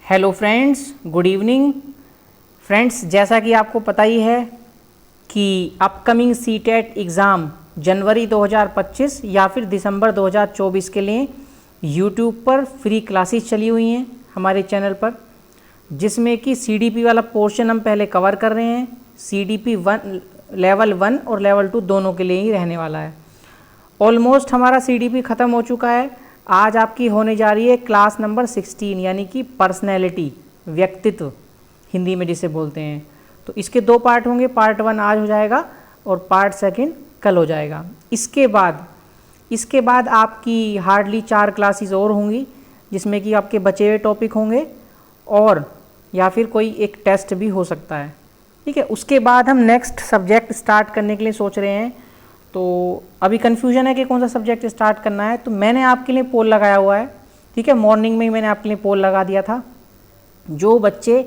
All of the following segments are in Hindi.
Hello friends, good evening friends. जैसा कि आपको पता ही है कि अपकमिंग सीटेट एग्ज़ाम जनवरी 2025 या फिर दिसंबर 2024 के लिए यूट्यूब पर फ्री क्लासेस चली हुई हैं हमारे चैनल पर, जिसमें कि सीडीपी वाला पोर्शन हम पहले कवर कर रहे हैं। सीडीपी लेवल 1 और लेवल 2 दोनों के लिए ही रहने वाला है। ऑलमोस्ट हमारा सीडीपी ख़त्म हो चुका है। आज आपकी होने जा रही है क्लास नंबर 16, यानी कि पर्सनैलिटी, व्यक्तित्व हिंदी में जिसे बोलते हैं। तो इसके 2 पार्ट होंगे। पार्ट 1 आज हो जाएगा और पार्ट 2 कल हो जाएगा। इसके बाद आपकी हार्डली 4 क्लासेस और होंगी, जिसमें कि आपके बचे हुए टॉपिक होंगे और या फिर कोई एक टेस्ट भी हो सकता है। ठीक है, उसके बाद हम नेक्स्ट सब्जेक्ट स्टार्ट करने के लिए सोच रहे हैं। तो अभी कन्फ्यूजन है कि कौन सा सब्जेक्ट स्टार्ट करना है। तो मैंने आपके लिए पोल लगाया हुआ है। ठीक है, मॉर्निंग में ही मैंने आपके लिए पोल लगा दिया था। जो बच्चे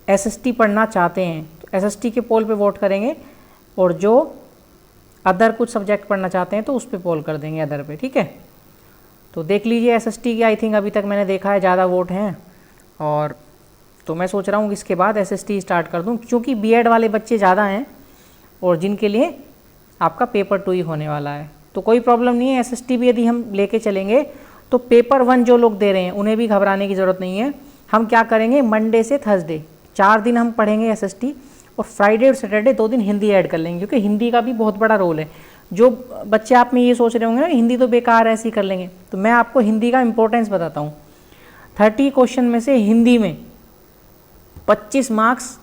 एसएसटी पढ़ना चाहते हैं तो एसएसटी के पोल पे वोट करेंगे, और जो अदर कुछ सब्जेक्ट पढ़ना चाहते हैं तो उस पर पोल कर देंगे अदर पे। ठीक है, तो देख लीजिए एसएसटी की आई थिंक अभी तक मैंने देखा है ज़्यादा वोट हैं, और तो मैं सोच रहा हूँ कि इसके बाद एसएसटी स्टार्ट कर दूँ, क्योंकि बीएड वाले बच्चे ज़्यादा हैं और जिनके लिए आपका पेपर 2 ही होने वाला है। तो कोई प्रॉब्लम नहीं है। एसएसटी भी यदि हम लेके चलेंगे तो पेपर 1 जो लोग दे रहे हैं उन्हें भी घबराने की ज़रूरत नहीं है। हम क्या करेंगे, मंडे से थर्सडे 4 दिन हम पढ़ेंगे एसएसटी, और फ्राइडे और सैटरडे 2 दिन हिंदी ऐड कर लेंगे, क्योंकि हिंदी का भी बहुत बड़ा रोल है। जो बच्चे आप में ये सोच रहे होंगे ना हिंदी तो बेकार है, ऐसे ही कर लेंगे, तो मैं आपको हिंदी का इंपॉर्टेंस बताता हूँ। 30 क्वेश्चन में से हिंदी में 25 मार्क्स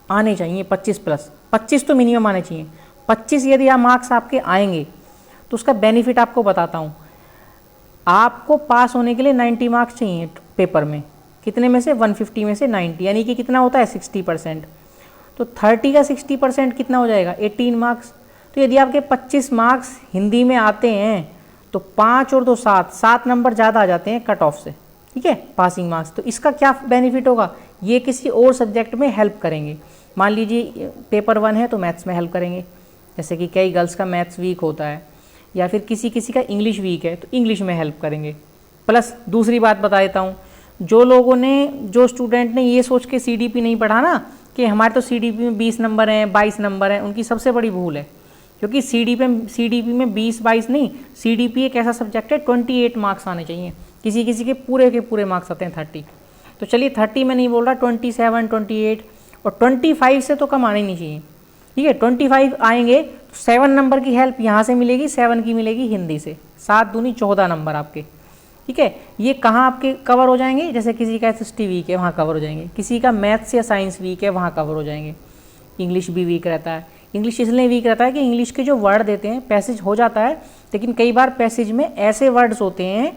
आने चाहिए, 25 प्लस 25 तो मिनिमम आने चाहिए। 25 यदि मार्क्स आपके आएंगे तो उसका बेनिफिट आपको बताता हूँ। आपको पास होने के लिए 90 मार्क्स चाहिए पेपर में। कितने में से? 150 में से 90, यानी कि कितना होता है 60%। तो 30 का 60% कितना हो जाएगा? 18 मार्क्स। तो यदि आपके 25 मार्क्स हिंदी में आते हैं तो 5 और 2 7 नंबर ज़्यादा आ जाते हैं कट ऑफ से। ठीक है, पासिंग मार्क्स। तो इसका क्या बेनिफिट होगा? ये किसी और सब्जेक्ट में हेल्प करेंगे। मान लीजिए पेपर 1 है तो मैथ्स में हेल्प करेंगे, जैसे कि कई गर्ल्स का मैथ्स वीक होता है, या फिर किसी का इंग्लिश वीक है तो इंग्लिश में हेल्प करेंगे। प्लस दूसरी बात बता देता हूँ, जो स्टूडेंट ने ये सोच के सीडीपी नहीं पढ़ा ना कि हमारे तो सीडीपी में 20 नंबर हैं, 22 नंबर हैं, उनकी सबसे बड़ी भूल है। क्योंकि सीडीपी में 20-22 नहीं, सीडीपी एक ऐसा सब्जेक्ट है 28 मार्क्स आने चाहिए। किसी के पूरे मार्क्स आते हैं 30। तो चलिए 30 में नहीं बोल रहा, 27, 28 और 25 से तो कम आने नहीं चाहिए। ठीक है, 25 आएंगे तो 7 नंबर की हेल्प यहाँ से मिलेगी, 7 की मिलेगी हिंदी से। 7 दूनी 14 नंबर आपके। ठीक है, ये कहाँ आपके कवर हो जाएंगे? जैसे किसी का एसएसटी वीक है वहाँ कवर हो जाएंगे, किसी का मैथ्स या साइंस वीक है वहाँ कवर हो जाएंगे। इंग्लिश भी वीक रहता है। इंग्लिश इसलिए वीक रहता है कि इंग्लिश के जो वर्ड देते हैं, पैसेज हो जाता है, लेकिन कई बार पैसेज में ऐसे वर्ड्स होते हैं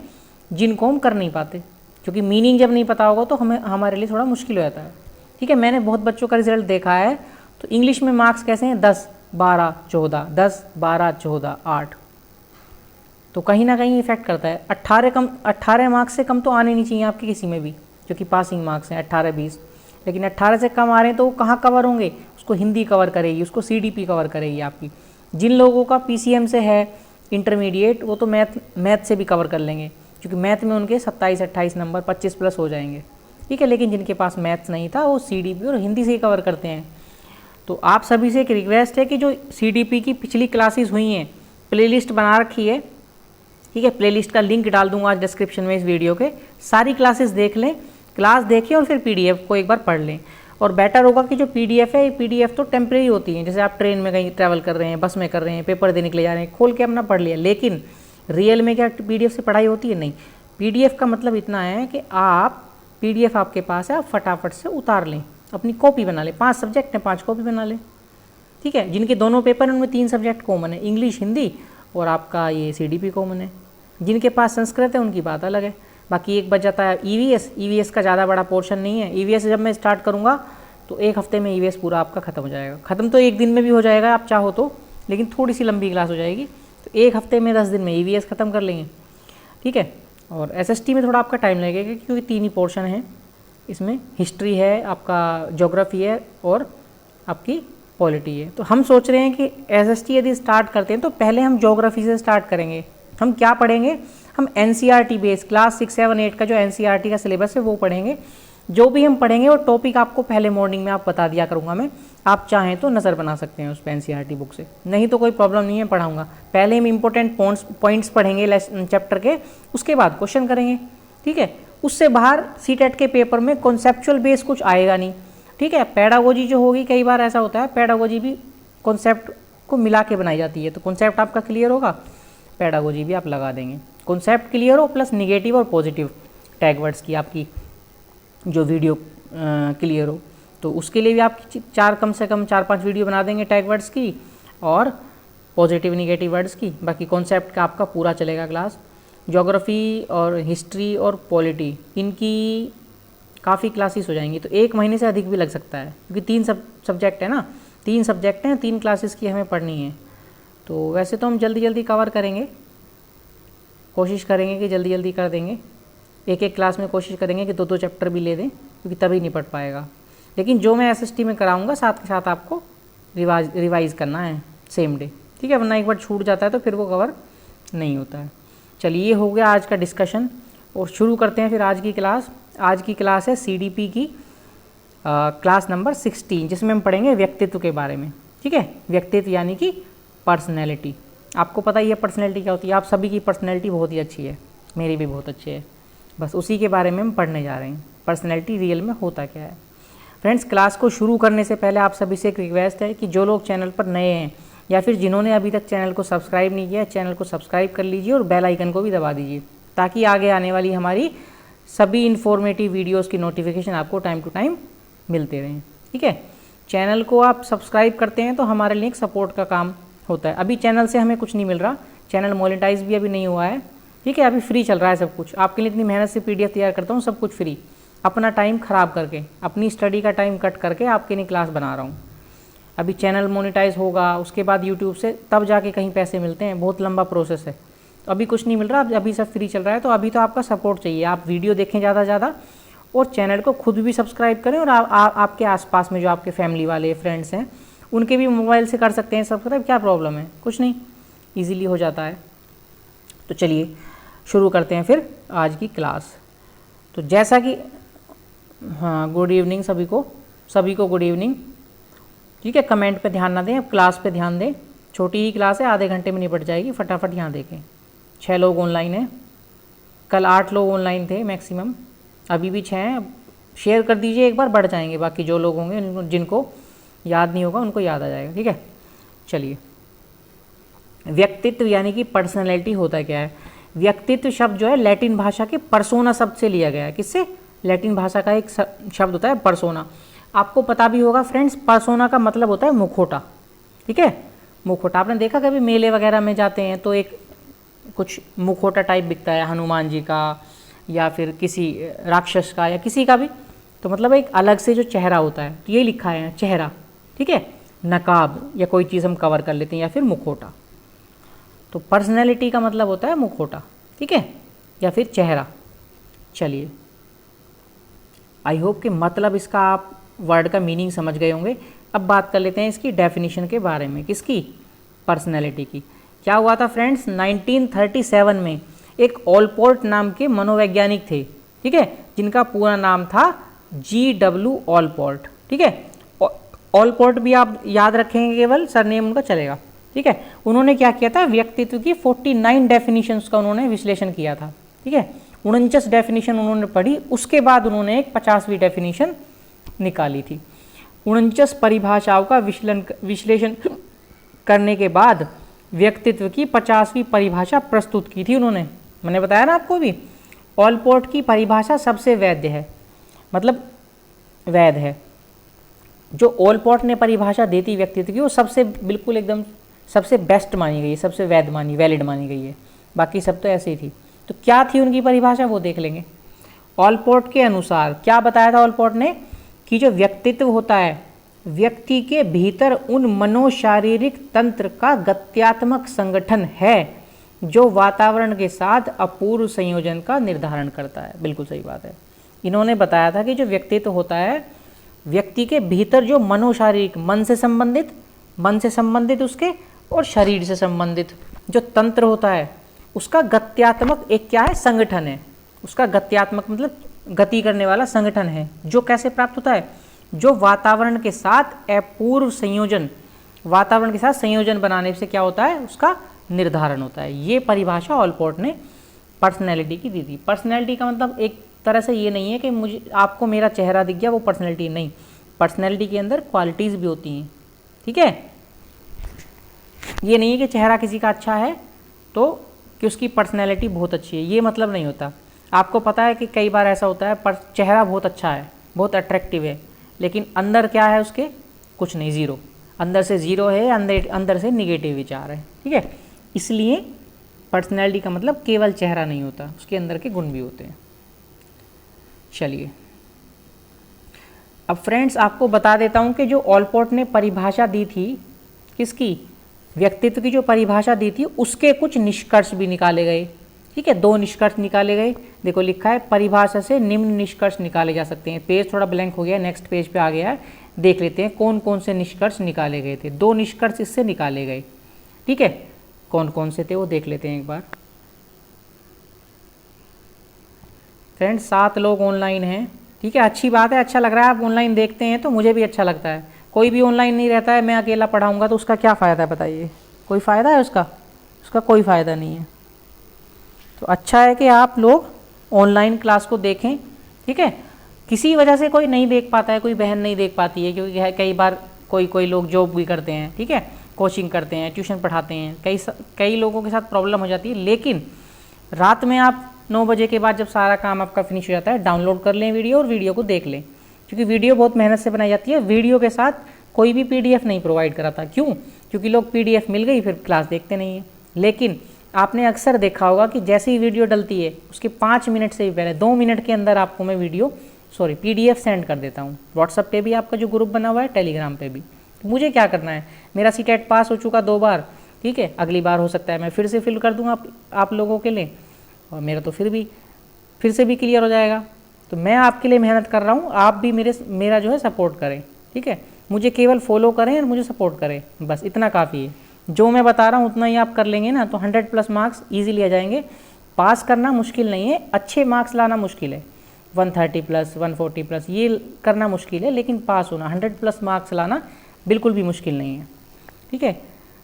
जिनको हम कर नहीं पाते, क्योंकि मीनिंग जब नहीं पता होगा तो हमारे लिए थोड़ा मुश्किल हो जाता है। ठीक है, मैंने बहुत बच्चों का रिजल्ट देखा है। तो इंग्लिश में मार्क्स कैसे हैं? 10, 12, 14, 10, 12, 14, 8। तो कहीं ना कहीं इफेक्ट करता है। 18 मार्क्स से कम तो आने नहीं चाहिए आपके किसी में भी, जो कि पासिंग मार्क्स हैं 18-20। लेकिन 18 से कम आ रहे हैं तो वो कहाँ कवर होंगे? उसको हिंदी कवर करेगी, उसको सीडीपी कवर करेगी आपकी। जिन लोगों का पीसीएम से है इंटरमीडिएट, वो तो मैथ से भी कवर कर लेंगे, क्योंकि मैथ में उनके 27-28 नंबर 25 प्लस हो जाएंगे। ठीक है, लेकिन जिनके पास मैथ्स नहीं था वो सीडीपी और हिंदी से ही कवर करते हैं। तो आप सभी से एक रिक्वेस्ट है कि जो सीडीपी की पिछली क्लासेस हुई हैं, प्लेलिस्ट बना रखी है। ठीक है, प्लेलिस्ट का लिंक डाल दूंगा आज डिस्क्रिप्शन में इस वीडियो के। सारी क्लासेस देख लें, क्लास देखें और फिर पीडीएफ को एक बार पढ़ लें। और बेटर होगा कि जो पीडीएफ है, ये पीडीएफ तो टेम्परेरी होती है। जैसे आप ट्रेन में कहीं ट्रैवल कर रहे हैं, बस में कर रहे हैं, पेपर देने के लिए जा रहे हैं, खोल के अपना पढ़ लिया। लेकिन रियल में क्या पीडीएफ से पढ़ाई होती है? नहीं। पीडीएफ का मतलब इतना है कि आप पीडीएफ आपके पास है, आप फटाफट से उतार लें, अपनी कॉपी बना लें। 5 सब्जेक्ट हैं, 5 कॉपी बना लें। ठीक है, जिनके दोनों पेपर हैं उनमें 3 सब्जेक्ट कॉमन है, इंग्लिश, हिंदी, और आपका ये सीडीपी कॉमन है। जिनके पास संस्कृत है उनकी बात अलग है। बाकी एक बच जाता है ईवीएस का ज़्यादा बड़ा पोर्शन नहीं है। ईवीएस जब मैं स्टार्ट करूँगा तो 1 हफ्ते में ईवीएस पूरा आपका खत्म हो जाएगा। ख़त्म तो 1 दिन में भी हो जाएगा आप चाहो तो, लेकिन थोड़ी सी लंबी क्लास हो जाएगी। तो 1 हफ्ते में 10 दिन में ईवीएस ख़त्म कर लेंगे। ठीक है, और एसएसटी में थोड़ा आपका टाइम लगेगा, क्योंकि 3 ही पोर्शन है इसमें। हिस्ट्री है, आपका ज्योग्राफी है, और आपकी पॉलिटी है। तो हम सोच रहे हैं कि एसएसटी यदि स्टार्ट करते हैं तो पहले हम ज्योग्राफी से स्टार्ट करेंगे। हम क्या पढ़ेंगे? हम एनसीईआरटी बेस क्लास 6, 7, 8 का जो एनसीईआरटी का सिलेबस है वो पढ़ेंगे, जो भी हम पढ़ेंगे वो टॉपिक आपको पहले मॉर्निंग में आप बता दिया करूँगा मैं, आप चाहें तो नज़र बना सकते हैं उस पे एनसीईआरटी बुक से, नहीं तो कोई प्रॉब्लम नहीं है, पढ़ाऊँगा। पहले हम इंपॉर्टेंट पॉइंट्स पढ़ेंगे चैप्टर के, उसके बाद क्वेश्चन करेंगे, ठीक है। उससे बाहर सीटेट के पेपर में कॉन्सेप्चुअल बेस कुछ आएगा नहीं, ठीक है। पेडागोजी जो होगी, कई बार ऐसा होता है पेडागोजी भी कॉन्सेप्ट को मिला के बनाई जाती है, तो कॉन्सेप्ट आपका क्लियर होगा, पेडागोजी भी आप लगा देंगे। कॉन्सेप्ट क्लियर हो प्लस निगेटिव और पॉजिटिव टैग वर्ड्स की आपकी जो वीडियो क्लियर हो, तो उसके लिए भी आप कम से कम 4-5 वीडियो बना देंगे टैग वर्ड्स की और पॉजिटिव निगेटिव वर्ड्स की। बाकी कॉन्सेप्ट का आपका पूरा चलेगा क्लास। ज्योग्राफी और हिस्ट्री और पॉलिटी, इनकी काफ़ी क्लासेस हो जाएंगी, तो 1 महीने से अधिक भी लग सकता है, क्योंकि 3 सब्जेक्ट है ना, 3 सब्जेक्ट हैं, 3 क्लासेस की हमें पढ़नी है। तो वैसे तो हम जल्दी जल्दी कवर करेंगे, कोशिश करेंगे कि जल्दी जल्दी कर देंगे, एक क्लास में कोशिश करेंगे कि 2-2 चैप्टर भी ले दें, क्योंकि तभी नहीं पढ़ पाएगा। लेकिन जो मैं एसएसटी में कराऊंगा साथ के साथ आपको रिवाइज़ करना है सेम डे, ठीक है, वरना एक बार छूट जाता है तो फिर वो कवर नहीं होता है। चलिए, ये हो गया आज का डिस्कशन और शुरू करते हैं फिर आज की क्लास। आज की क्लास है सीडीपी की क्लास नंबर 16, जिसमें हम पढ़ेंगे व्यक्तित्व के बारे में, ठीक है। व्यक्तित्व यानी कि पर्सनैलिटी। आपको पता ही है पर्सनैलिटी क्या होती है, आप सभी की पर्सनैलिटी बहुत ही अच्छी है, मेरी भी बहुत अच्छी है, बस उसी के बारे में हम पढ़ने जा रहे हैं, पर्सनैलिटी रियल में होता क्या है। फ्रेंड्स, क्लास को शुरू करने से पहले आप सभी से एक रिक्वेस्ट है कि जो लोग चैनल पर नए हैं या फिर जिन्होंने अभी तक चैनल को सब्सक्राइब नहीं किया, चैनल को सब्सक्राइब कर लीजिए और बेल आइकन को भी दबा दीजिए, ताकि आगे आने वाली हमारी सभी इन्फॉर्मेटिव वीडियोस की नोटिफिकेशन आपको टाइम टू टाइम मिलते रहें, ठीक है। चैनल को आप सब्सक्राइब करते हैं तो हमारे लिए एक सपोर्ट का काम होता है। अभी चैनल से हमें कुछ नहीं मिल रहा, चैनल मोनेटाइज भी अभी नहीं हुआ है, ठीक है, अभी फ्री चल रहा है सब कुछ। आपके लिए इतनी मेहनत से PDF तैयार करता हूँ, सब कुछ फ्री, अपना टाइम ख़राब करके, अपनी स्टडी का टाइम कट करके आपके लिए क्लास बना रहा हूँ। अभी चैनल मोनेटाइज होगा, उसके बाद यूट्यूब से तब जाके कहीं पैसे मिलते हैं, बहुत लंबा प्रोसेस है। तो अभी कुछ नहीं मिल रहा, अभी सब फ्री चल रहा है, तो अभी तो आपका सपोर्ट चाहिए। आप वीडियो देखें ज़्यादा से ज़्यादा और चैनल को खुद भी सब्सक्राइब करें, और आपके आसपास में जो आपके फैमिली वाले फ्रेंड्स हैं उनके भी मोबाइल से कर सकते हैं सब्सक्राइब, क्या प्रॉब्लम है, कुछ नहीं, ईजिली हो जाता है। तो चलिए शुरू करते हैं फिर आज की क्लास। तो जैसा कि गुड इवनिंग सभी को गुड इवनिंग, ठीक है। कमेंट पे ध्यान ना दें, अब क्लास पे ध्यान दें, छोटी ही क्लास है, आधे घंटे में निपट जाएगी, फटाफट यहाँ देखें। 6 लोग ऑनलाइन हैं, कल 8 लोग ऑनलाइन थे मैक्सिमम, अभी भी 6 हैं। शेयर कर दीजिए एक बार, बढ़ जाएंगे, बाकी जो लोग होंगे जिनको याद नहीं होगा उनको याद आ जाएगा, ठीक है। चलिए, व्यक्तित्व यानी कि पर्सनैलिटी होता क्या है। व्यक्तित्व शब्द जो है लैटिन भाषा के पर्सोना शब्द से लिया गया है। किससे? लैटिन भाषा का एक शब्द होता है पर्सोना। आपको पता भी होगा फ्रेंड्स, पर्सोना का मतलब होता है मुखौटा, ठीक है। मुखौटा आपने देखा कभी मेले वगैरह में जाते हैं तो एक कुछ मुखौटा टाइप बिकता है, हनुमान जी का या फिर किसी राक्षस का या किसी का भी, तो मतलब एक अलग से जो चेहरा होता है, तो ये लिखा है चेहरा, ठीक है। नकाब या कोई चीज़ हम कवर कर लेते हैं, या फिर मुखौटा। तो पर्सनैलिटी का मतलब होता है मुखौटा, ठीक है, या फिर चेहरा। चलिए, आई होप कि मतलब इसका आप वर्ड का मीनिंग समझ गए होंगे। अब बात कर लेते हैं इसकी डेफिनेशन के बारे में। किसकी? पर्सनैलिटी की। क्या हुआ था फ्रेंड्स, 1937 में एक ऑलपोर्ट नाम के मनोवैज्ञानिक थे, ठीक है, जिनका पूरा नाम था G.W. ऑलपोर्ट, ठीक है। ऑलपोर्ट भी आप याद रखेंगे, केवल सरनेम उनका चलेगा, ठीक है। उन्होंने क्या किया था, व्यक्तित्व की 49 डेफिनेशंस का उन्होंने विश्लेषण किया था, ठीक है। 49 डेफिनेशन उन्होंने पढ़ी, उसके बाद उन्होंने एक 50वीं डेफिनेशन निकाली थी। 49 परिभाषाओं का विश्लेषण करने के बाद व्यक्तित्व की 50वीं परिभाषा प्रस्तुत की थी उन्होंने। मैंने बताया ना आपको भी, ऑलपोर्ट की परिभाषा सबसे वैध है, मतलब वैध है। जो ऑलपोर्ट ने परिभाषा दी थी व्यक्तित्व की, वो सबसे बिल्कुल एकदम सबसे बेस्ट मानी गई है, सबसे वैलिड मानी गई है। बाकी सब तो ऐसे ही थी। तो क्या थी उनकी परिभाषा, वो देख लेंगे। ऑलपोर्ट के अनुसार क्या बताया था ऑलपोर्ट ने, कि जो व्यक्तित्व होता है, व्यक्ति के भीतर उन मनोशारीरिक तंत्र का गत्यात्मक संगठन है जो वातावरण के साथ अपूर्व संयोजन का निर्धारण करता है। बिल्कुल सही बात है। इन्होंने बताया था कि जो व्यक्तित्व होता है, व्यक्ति के भीतर जो मनोशारीरिक, मन से संबंधित उसके और शरीर से संबंधित जो तंत्र होता है, उसका गत्यात्मक एक क्या है, संगठन है। उसका गत्यात्मक मतलब गति करने वाला संगठन है। जो कैसे प्राप्त होता है? जो वातावरण के साथ अपूर्व संयोजन, वातावरण के साथ संयोजन बनाने से क्या होता है? उसका निर्धारण होता है। ये परिभाषा ऑलपोर्ट ने पर्सनैलिटी की दी थी। पर्सनैलिटी का मतलब एक तरह से ये नहीं है कि मुझे आपको मेरा चेहरा दिख गया वो पर्सनैलिटी, नहीं। पर्सनैलिटी के अंदर क्वालिटीज़ भी होती हैं, ठीक है। ये नहीं है कि चेहरा किसी का अच्छा है तो कि उसकी पर्सनैलिटी बहुत अच्छी है, ये मतलब नहीं होता। आपको पता है कि कई बार ऐसा होता है पर चेहरा बहुत अच्छा है, बहुत अट्रैक्टिव है, लेकिन अंदर क्या है उसके? कुछ नहीं, ज़ीरो। अंदर से ज़ीरो है, अंदर से निगेटिव विचार है, ठीक है। इसलिए पर्सनैलिटी का मतलब केवल चेहरा नहीं होता, उसके अंदर के गुण भी होते हैं। चलिए अब फ्रेंड्स आपको बता देता हूँ कि जो ऑलपोर्ट ने परिभाषा दी थी, किसकी? व्यक्तित्व की जो परिभाषा दी थी, उसके कुछ निष्कर्ष भी निकाले गए, ठीक है। 2 निष्कर्ष निकाले गए। देखो लिखा है परिभाषा से निम्न निष्कर्ष निकाले जा सकते हैं। पेज थोड़ा ब्लैंक हो गया, नेक्स्ट पेज पे आ गया है, देख लेते हैं कौन कौन से निष्कर्ष निकाले गए थे। 2 निष्कर्ष इससे निकाले गए, ठीक है। कौन कौन से थे वो देख लेते हैं एक बार। फ्रेंड्स 7 लोग ऑनलाइन हैं, ठीक है, अच्छी बात है, अच्छा लग रहा है आप ऑनलाइन देखते हैं तो मुझे भी अच्छा लगता है। कोई भी ऑनलाइन नहीं रहता है, मैं अकेला पढ़ाऊँगा तो उसका क्या फ़ायदा है बताइए? कोई फ़ायदा है उसका? उसका कोई फ़ायदा नहीं है। तो अच्छा है कि आप लोग ऑनलाइन क्लास को देखें, ठीक है। किसी वजह से कोई नहीं देख पाता है, कोई बहन नहीं देख पाती है, क्योंकि कई बार कोई लोग जॉब भी करते हैं, ठीक है, कोचिंग करते हैं, ट्यूशन पढ़ाते हैं, कई लोगों के साथ प्रॉब्लम हो जाती है। लेकिन रात में आप 9 बजे के बाद जब सारा काम आपका फिनिश हो जाता है, डाउनलोड कर लें वीडियो और वीडियो को देख लें, क्योंकि वीडियो बहुत मेहनत से बनाई जाती है। वीडियो के साथ कोई भी PDF नहीं प्रोवाइड कराता। क्यों? क्योंकि लोग PDF मिल गई फिर क्लास देखते नहीं है। लेकिन आपने अक्सर देखा होगा कि जैसे ही वीडियो डलती है उसके 5 मिनट से भी पहले 2 मिनट के अंदर आपको मैं PDF सेंड कर देता हूँ। व्हाट्सअप पे भी आपका जो ग्रुप बना हुआ है, टेलीग्राम पे भी। तो मुझे क्या करना है? मेरा सीटेट पास हो चुका 2 बार, ठीक है, अगली बार हो सकता है मैं फिर से फिल कर दूँगा आप लोगों के लिए, और मेरा तो फिर से भी क्लियर हो जाएगा। तो मैं आपके लिए मेहनत कर रहा हूँ, आप भी मेरा जो है सपोर्ट करें, ठीक है। मुझे केवल फॉलो करें और मुझे सपोर्ट करें, बस इतना काफ़ी है। जो मैं बता रहा हूँ उतना ही आप कर लेंगे ना तो 100+ मार्क्स ईजिली आ जाएंगे। पास करना मुश्किल नहीं है, अच्छे मार्क्स लाना मुश्किल है। 130+, 140+ ये करना मुश्किल है, लेकिन पास होना 100+ मार्क्स लाना बिल्कुल भी मुश्किल नहीं है, ठीक है।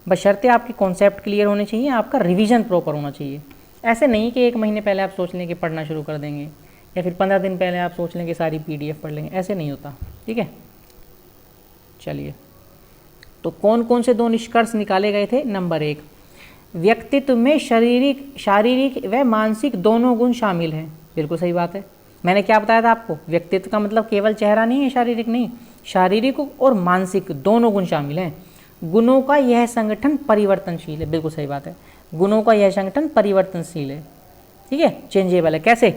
बशर्ते आपके कॉन्सेप्ट क्लियर होने चाहिए, आपका रिवीजन प्रॉपर होना चाहिए। ऐसे नहीं कि 1 महीने पहले आप सोच लें कि पढ़ना शुरू कर देंगे, या फिर 15 दिन पहले आप सोच लें कि सारी PDF पढ़ लेंगे, ऐसे नहीं होता, ठीक है। चलिए तो कौन कौन से 2 निष्कर्ष निकाले गए थे? नंबर 1, व्यक्तित्व में शारीरिक व मानसिक दोनों गुण शामिल हैं। बिल्कुल सही बात है। मैंने क्या बताया था आपको? व्यक्तित्व का मतलब केवल चेहरा नहीं है, शारीरिक नहीं, शारीरिक और मानसिक दोनों गुण शामिल हैं। गुणों का यह संगठन परिवर्तनशील है। बिल्कुल सही बात है, गुणों का यह संगठन परिवर्तनशील है, ठीक है, चेंजेबल है। कैसे?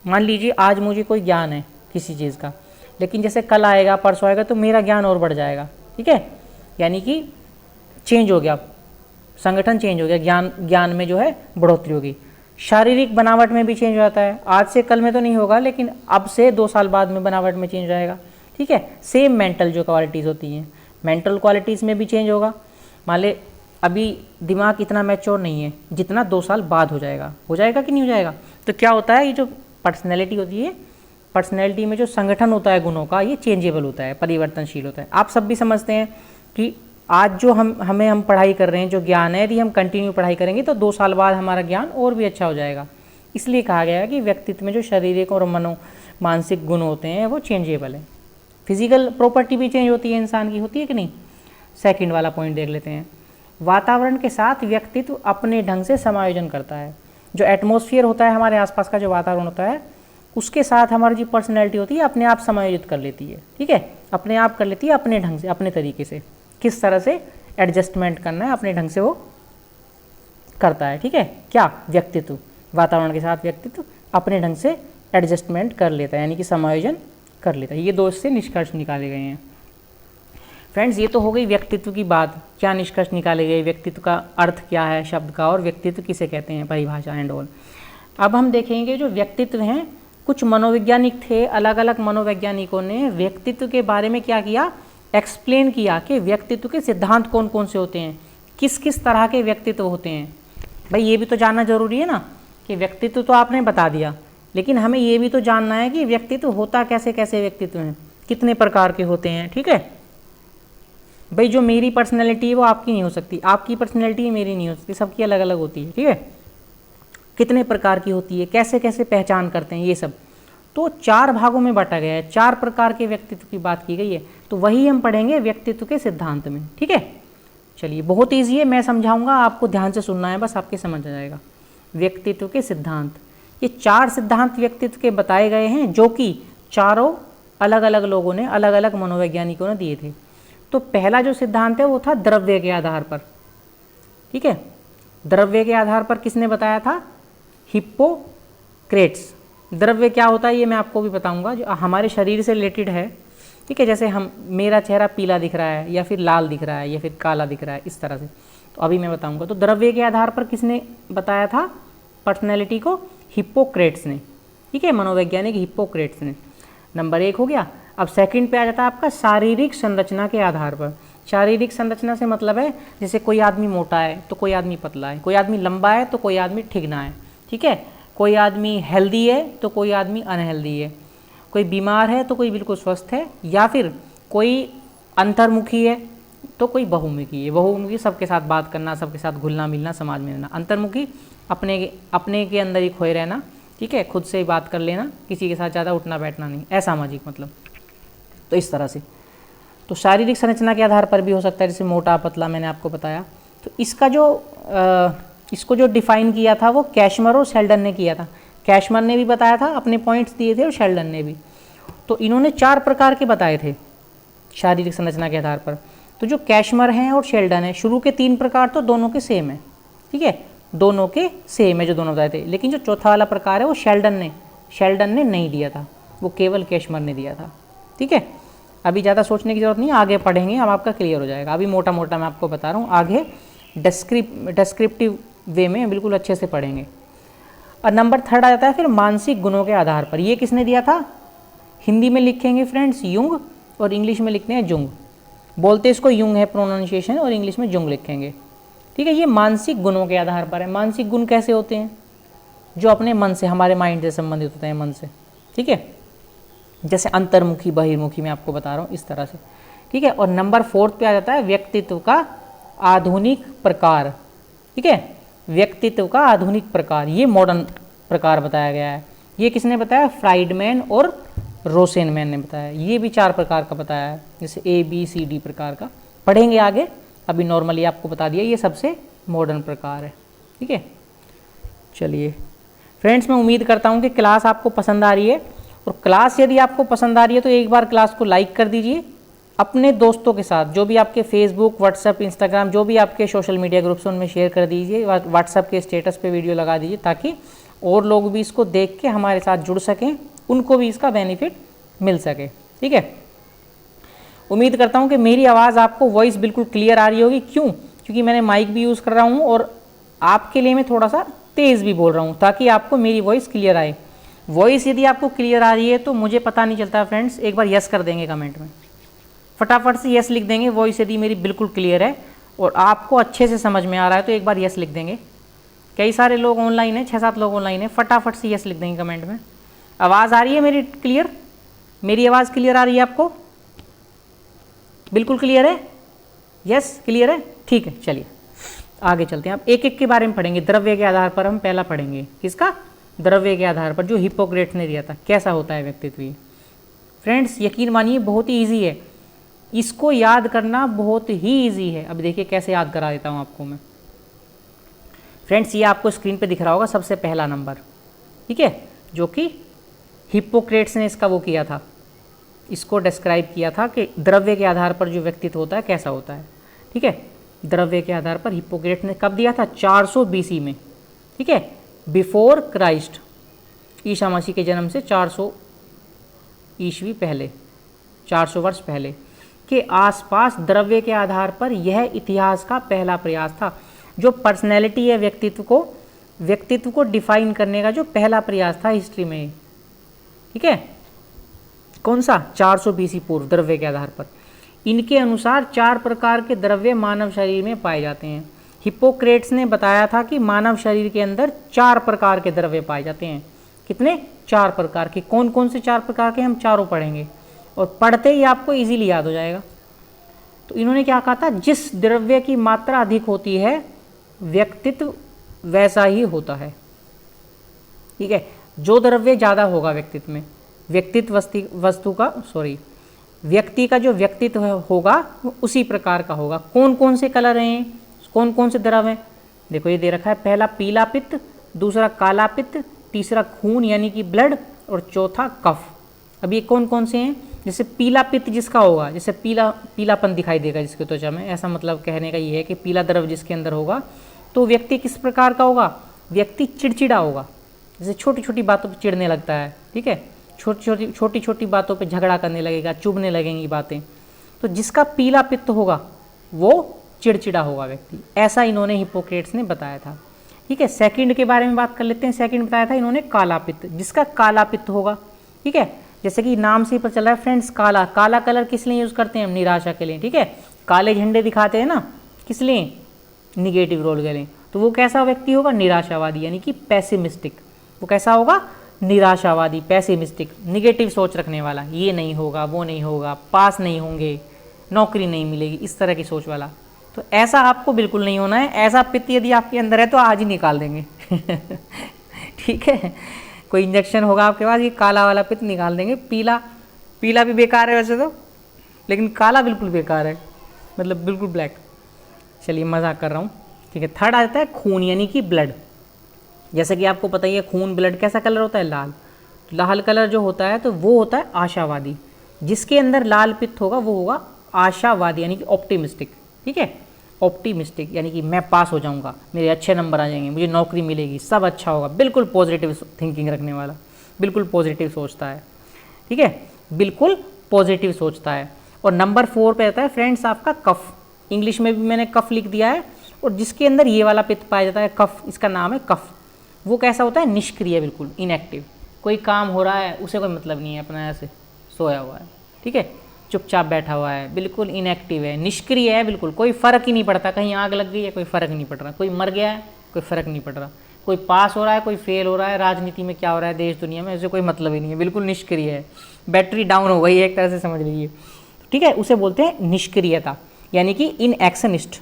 मान लीजिए आज मुझे कोई ज्ञान है किसी चीज़ का, लेकिन जैसे कल आएगा परसों आएगा तो मेरा ज्ञान और बढ़ जाएगा, ठीक है, यानी कि चेंज हो गया, संगठन चेंज हो गया, ज्ञान में जो है बढ़ोतरी होगी। शारीरिक बनावट में भी चेंज हो जाता है, आज से कल में तो नहीं होगा, लेकिन अब से 2 साल बाद में बनावट में चेंज हो जाएगा, ठीक है। सेम मेंटल जो क्वालिटीज़ होती हैं, मेंटल क्वालिटीज़ में भी चेंज होगा। मान ले अभी दिमाग इतना मैच्योर नहीं है जितना 2 साल बाद हो जाएगा कि नहीं हो जाएगा? तो क्या होता है, ये जो पर्सनैलिटी होती है, पर्सनैलिटी में जो संगठन होता है गुणों का, ये चेंजेबल होता है, परिवर्तनशील होता है। आप सब भी समझते हैं कि आज जो हम पढ़ाई कर रहे हैं, जो ज्ञान है, यदि हम कंटिन्यू पढ़ाई करेंगे तो 2 साल बाद हमारा ज्ञान और भी अच्छा हो जाएगा। इसलिए कहा गया है कि व्यक्तित्व में जो शारीरिक और मानसिक गुण होते हैं वो चेंजेबल है। फिजिकल प्रॉपर्टी भी चेंज होती है इंसान की, होती है कि नहीं? सेकंड वाला पॉइंट देख लेते हैं। वातावरण के साथ व्यक्तित्व अपने ढंग से समायोजन करता है। जो एटमॉस्फेयर होता है, हमारे आसपास का जो वातावरण होता है, उसके साथ हमारी जो पर्सनैलिटी होती है अपने आप समायोजित कर लेती है, ठीक है, अपने आप कर लेती है, अपने ढंग से, अपने तरीके से। किस तरह से एडजस्टमेंट करना है, अपने ढंग से वो करता है, ठीक है। क्या? व्यक्तित्व, वातावरण के साथ व्यक्तित्व अपने ढंग से एडजस्टमेंट कर लेता है, यानी कि समायोजन कर लेता है। ये 2 इससे निष्कर्ष निकाले गए हैं। फ्रेंड्स ये तो हो गई व्यक्तित्व की बात, क्या निष्कर्ष निकाले गए, व्यक्तित्व का अर्थ क्या है शब्द का, और व्यक्तित्व किसे कहते हैं, परिभाषा एंड ऑल। अब हम देखेंगे जो व्यक्तित्व हैं, कुछ मनोवैज्ञानिक थे, अलग अलग मनोवैज्ञानिकों ने व्यक्तित्व के बारे में क्या किया, एक्सप्लेन किया कि व्यक्तित्व के सिद्धांत कौन कौन से होते हैं, किस किस तरह के व्यक्तित्व होते हैं। भाई ये भी तो जानना जरूरी है ना, कि व्यक्तित्व तो आपने बता दिया, लेकिन हमें ये भी तो जानना है कि व्यक्तित्व होता कैसे कैसे व्यक्तित्व हैं, कितने प्रकार के होते हैं। ठीक है भाई, जो मेरी पर्सनैलिटी है वो आपकी नहीं हो सकती, आपकी पर्सनैलिटी मेरी नहीं हो सकती, सबकी अलग अलग होती है। ठीक है, कितने प्रकार की होती है, कैसे कैसे पहचान करते हैं, ये सब तो 4 भागों में बांटा गया है। 4 प्रकार के व्यक्तित्व की बात की गई है, तो वही हम पढ़ेंगे व्यक्तित्व के सिद्धांत में। ठीक है, चलिए बहुत ईजी है, मैं समझाऊंगा, आपको ध्यान से सुनना है, बस आपके समझ आ जाएगा। व्यक्तित्व के सिद्धांत, ये 4 सिद्धांत व्यक्तित्व के बताए गए हैं, जो कि चारों अलग अलग लोगों ने, अलग अलग मनोवैज्ञानिकों ने दिए थे। तो पहला जो सिद्धांत है वो था द्रव्य के आधार पर। ठीक है, द्रव्य के आधार पर किसने बताया था? हिप्पोक्रेट्स। द्रव्य क्या होता है ये मैं आपको भी बताऊंगा, जो हमारे शरीर से रिलेटेड है। ठीक है, जैसे मेरा चेहरा पीला दिख रहा है, या फिर लाल दिख रहा है, या फिर काला दिख रहा है, इस तरह से, तो अभी मैं बताऊंगा। तो द्रव्य के आधार पर किसने बताया था पर्सनैलिटी को? हिप्पोक्रेट्स ने। ठीक है, मनोवैज्ञानिक हिप्पोक्रेट्स ने। नंबर 1 हो गया। अब सेकंड पे आ जाता है आपका शारीरिक संरचना के आधार पर। शारीरिक संरचना से मतलब है, जैसे कोई आदमी मोटा है तो कोई आदमी पतला है, कोई आदमी लंबा है तो कोई आदमी ठिगना है। ठीक है, कोई आदमी हेल्दी है तो कोई आदमी अनहेल्दी है, कोई बीमार है तो कोई बिल्कुल स्वस्थ है, या फिर कोई अंतर्मुखी है तो कोई बहुमुखी है। बहुमुखी सबके साथ बात करना, सबके साथ घुलना मिलना, समाज में रहना। अंतर्मुखी अपने के अंदर ही खोए रहना। ठीक है, खुद से ही बात कर लेना, किसी के साथ ज़्यादा उठना बैठना नहीं, असामाजिक मतलब। तो इस तरह से तो शारीरिक संरचना के आधार पर भी हो सकता है, जैसे मोटा पतला मैंने आपको बताया। तो इसको जो डिफाइन किया था वो कैशमर और शेल्डन ने किया था। कैशमर ने भी बताया था, अपने पॉइंट्स दिए थे, और शेल्डन ने भी। तो इन्होंने 4 प्रकार के बताए थे शारीरिक संरचना के आधार पर। तो जो कैशमर हैं और शेल्डन है, शुरू के 3 प्रकार तो दोनों के सेम है। ठीक है, दोनों के सेम है जो दोनों बताए थे, लेकिन जो चौथा वाला प्रकार है वो शेल्डन ने नहीं दिया था, वो केवल कैशमर ने दिया था। ठीक है, अभी ज़्यादा सोचने की जरूरत नहीं है, आगे पढ़ेंगे, अब आपका क्लियर हो जाएगा। अभी मोटा मोटा मैं आपको बता रहा हूँ, आगे डिस्क्रिप्टिव वे में बिल्कुल अच्छे से पढ़ेंगे। और नंबर 3 आ जाता है फिर मानसिक गुणों के आधार पर। ये किसने दिया था? हिंदी में लिखेंगे फ्रेंड्स युंग, और इंग्लिश में लिखते हैं जुंग। बोलते इसको युंग है प्रोनाउंसिएशन, और इंग्लिश में जुंग लिखेंगे। ठीक है, ये मानसिक गुणों के आधार पर है। मानसिक गुण कैसे होते हैं? जो अपने मन से, हमारे माइंड से संबंधित होते हैं, मन से। ठीक है, जैसे अंतर्मुखी बहिर्मुखी मैं आपको बता रहा हूँ, इस तरह से। ठीक है, और नंबर 4 पे आ जाता है व्यक्तित्व का आधुनिक प्रकार। ठीक है, व्यक्तित्व का आधुनिक प्रकार, ये मॉडर्न प्रकार बताया गया है। ये किसने बताया? फ्राइडमैन और रोसेनमैन ने बताया। ये भी 4 प्रकार का बताया है, जैसे ABCD प्रकार का, पढ़ेंगे आगे। अभी नॉर्मली आपको बता दिया, ये सबसे मॉडर्न प्रकार है। ठीक है, चलिए फ्रेंड्स, मैं उम्मीद करता हूँ कि क्लास आपको पसंद आ रही है। और क्लास यदि आपको पसंद आ रही है तो एक बार क्लास को लाइक कर दीजिए, अपने दोस्तों के साथ, जो भी आपके फेसबुक, व्हाट्सएप, इंस्टाग्राम, जो भी आपके सोशल मीडिया ग्रुप्स हैं उनमें शेयर कर दीजिए। व्हाट्सएप के स्टेटस पे वीडियो लगा दीजिए, ताकि और लोग भी इसको देख के हमारे साथ जुड़ सकें, उनको भी इसका बेनिफिट मिल सके। ठीक है, उम्मीद करता हूँ कि मेरी आवाज़ आपको वॉइस बिल्कुल क्लियर आ रही होगी। क्यों? क्योंकि मैंने माइक भी यूज़ कर रहा हूँ, और आपके लिए मैं थोड़ा सा तेज़ भी बोल रहा हूँ, ताकि आपको मेरी वॉइस क्लियर आए। वॉइस यदि आपको क्लियर आ रही है तो मुझे पता नहीं चलता फ्रेंड्स, एक बार यस कर देंगे कमेंट में, फटाफट से यस लिख देंगे। वॉइस यदि मेरी बिल्कुल क्लियर है और आपको अच्छे से समझ में आ रहा है तो एक बार यस लिख देंगे। कई सारे लोग ऑनलाइन हैं, 6-7 लोग ऑनलाइन हैं, फटाफट से यस लिख देंगे कमेंट में। आवाज़ आ रही है मेरी क्लियर? मेरी आवाज़ क्लियर आ रही है आपको? बिल्कुल क्लियर है? यस, क्लियर है? ठीक है, चलिए आगे चलते हैं। अब एक एक के बारे में पढ़ेंगे। द्रव्य के आधार पर हम पहला पढ़ेंगे। किसका? द्रव्य के आधार पर, जो हिप्पोक्रेट्स ने दिया था। कैसा होता है व्यक्तित्व ये? फ्रेंड्स यकीन मानिए बहुत ही ईजी है, इसको याद करना बहुत ही ईजी है। अब देखिए कैसे याद करा देता हूँ आपको मैं। फ्रेंड्स ये आपको स्क्रीन पे दिख रहा होगा सबसे पहला नंबर, ठीक है, जो कि हिप्पोक्रेट्स ने इसका वो किया था, इसको डिस्क्राइब किया था कि द्रव्य के आधार पर जो व्यक्तित्व होता है कैसा होता है। ठीक है, द्रव्य के आधार पर हिप्पोक्रेट्स ने कब दिया था? 400 BC में। ठीक है, बिफोर क्राइस्ट, ईसा मसीह के जन्म से 400 ईस्वी पहले, 400 वर्ष पहले के आसपास द्रव्य के आधार पर यह इतिहास का पहला प्रयास था। जो पर्सनैलिटी है, व्यक्तित्व को डिफाइन करने का जो पहला प्रयास था हिस्ट्री में। ठीक है, कौन सा? 400 BC पूर्व, द्रव्य के आधार पर। इनके अनुसार 4 प्रकार के द्रव्य मानव शरीर में पाए जाते हैं। हिप्पोक्रेट्स ने बताया था कि मानव शरीर के अंदर 4 प्रकार के द्रव्य पाए जाते हैं। कितने? 4 प्रकार के। कौन कौन से 4 प्रकार के? हम चारों पढ़ेंगे और पढ़ते ही आपको इजीली याद हो जाएगा। तो इन्होंने क्या कहा था? जिस द्रव्य की मात्रा अधिक होती है व्यक्तित्व वैसा ही होता है। ठीक है, जो द्रव्य ज़्यादा होगा व्यक्तित्व में, व्यक्ति का जो व्यक्तित्व होगा वो उसी प्रकार का होगा। कौन कौन से कलर हैं, कौन कौन से द्रव हैं? देखो ये दे रखा है, पहला पीला पित्त, दूसरा काला पित्त, तीसरा खून यानी कि ब्लड, और चौथा कफ। अब ये कौन कौन से हैं? जैसे पीला पित्त जिसका होगा, जैसे पीलापन दिखाई देगा जिसकी त्वचा में, ऐसा मतलब कहने का ये है कि पीला द्रव जिसके अंदर होगा तो व्यक्ति किस प्रकार का होगा? व्यक्ति चिड़चिड़ा होगा, जैसे छोटी छोटी बातों पर चिढ़ने लगता है। ठीक है, छोटी छोटी बातों पे झगड़ा करने लगेगा, चुभने लगेंगी बातें। तो जिसका पीला पित्त होगा वो चिड़चिड़ा होगा व्यक्ति, ऐसा इन्होंने हिप्पोक्रेट्स ने बताया था। ठीक है, सेकंड के बारे में बात कर लेते हैं। सेकंड बताया था इन्होंने काला पित्त, जिसका काला पित्त होगा। ठीक है, जैसे कि नाम से ही पता चल रहा है फ्रेंड्स, काला काला कलर किस लिए यूज़ करते हैं हम? निराशा के लिए। ठीक है, काले झंडे दिखाते हैं ना, किस लिए? निगेटिव रोल के लिए। तो वो कैसा व्यक्ति होगा? निराशावादी, यानी कि पैसिमिस्टिक। वो कैसा होगा? निराशावादी, पैसिमिस्टिक, निगेटिव सोच रखने वाला, ये नहीं होगा, वो नहीं होगा, पास नहीं होंगे, नौकरी नहीं मिलेगी, इस तरह की सोच वाला। तो ऐसा आपको बिल्कुल नहीं होना है। ऐसा पित्त यदि आपके अंदर है तो आज ही निकाल देंगे। ठीक है, कोई इंजेक्शन होगा आपके पास, ये काला वाला पित्त निकाल देंगे। पीला भी बेकार है वैसे तो, लेकिन काला बिल्कुल बेकार है, मतलब बिल्कुल ब्लैक। चलिए मजाक कर रहा हूँ। ठीक है, थर्ड आ जाता है खून यानी कि ब्लड। जैसे कि आपको पता ही है खून, ब्लड कैसा कलर होता है? लाल। लाल कलर जो होता है तो वो होता है आशावादी। जिसके अंदर लाल पित्त होगा वो होगा आशावादी, यानी कि ऑप्टिमिस्टिक। ठीक है, ऑप्टिमिस्टिक यानी कि मैं पास हो जाऊंगा, मेरे अच्छे नंबर आ जाएंगे, मुझे नौकरी मिलेगी, सब अच्छा होगा, बिल्कुल पॉजिटिव थिंकिंग रखने वाला, बिल्कुल पॉजिटिव सोचता है। ठीक है, बिल्कुल पॉजिटिव सोचता है। और नंबर 4 पे आता है फ्रेंड्स आपका कफ। इंग्लिश में भी मैंने कफ लिख दिया है, और जिसके अंदर ये वाला पित्त पाया जाता है कफ, इसका नाम है कफ। वो कैसा होता है? निष्क्रिय, बिल्कुल इनएक्टिव। कोई काम हो रहा है उसे कोई मतलब नहीं है, अपना ऐसे सोया हुआ है। ठीक है, चुपचाप बैठा हुआ है, बिल्कुल इनएक्टिव है, निष्क्रिय है, बिल्कुल कोई फ़र्क ही नहीं पड़ता। कहीं आग लग गई है, कोई फ़र्क नहीं पड़ रहा, कोई मर गया है, कोई फ़र्क नहीं पड़ रहा, कोई पास हो रहा है, कोई फेल हो रहा है, राजनीति में क्या हो रहा है देश दुनिया में, उसे कोई मतलब ही नहीं है, बिल्कुल निष्क्रिय है। बैटरी डाउन हो गई है एक तरह से, समझ लीजिए। ठीक है, उसे बोलते हैं निष्क्रियता, यानी कि इनएक्शनिस्ट।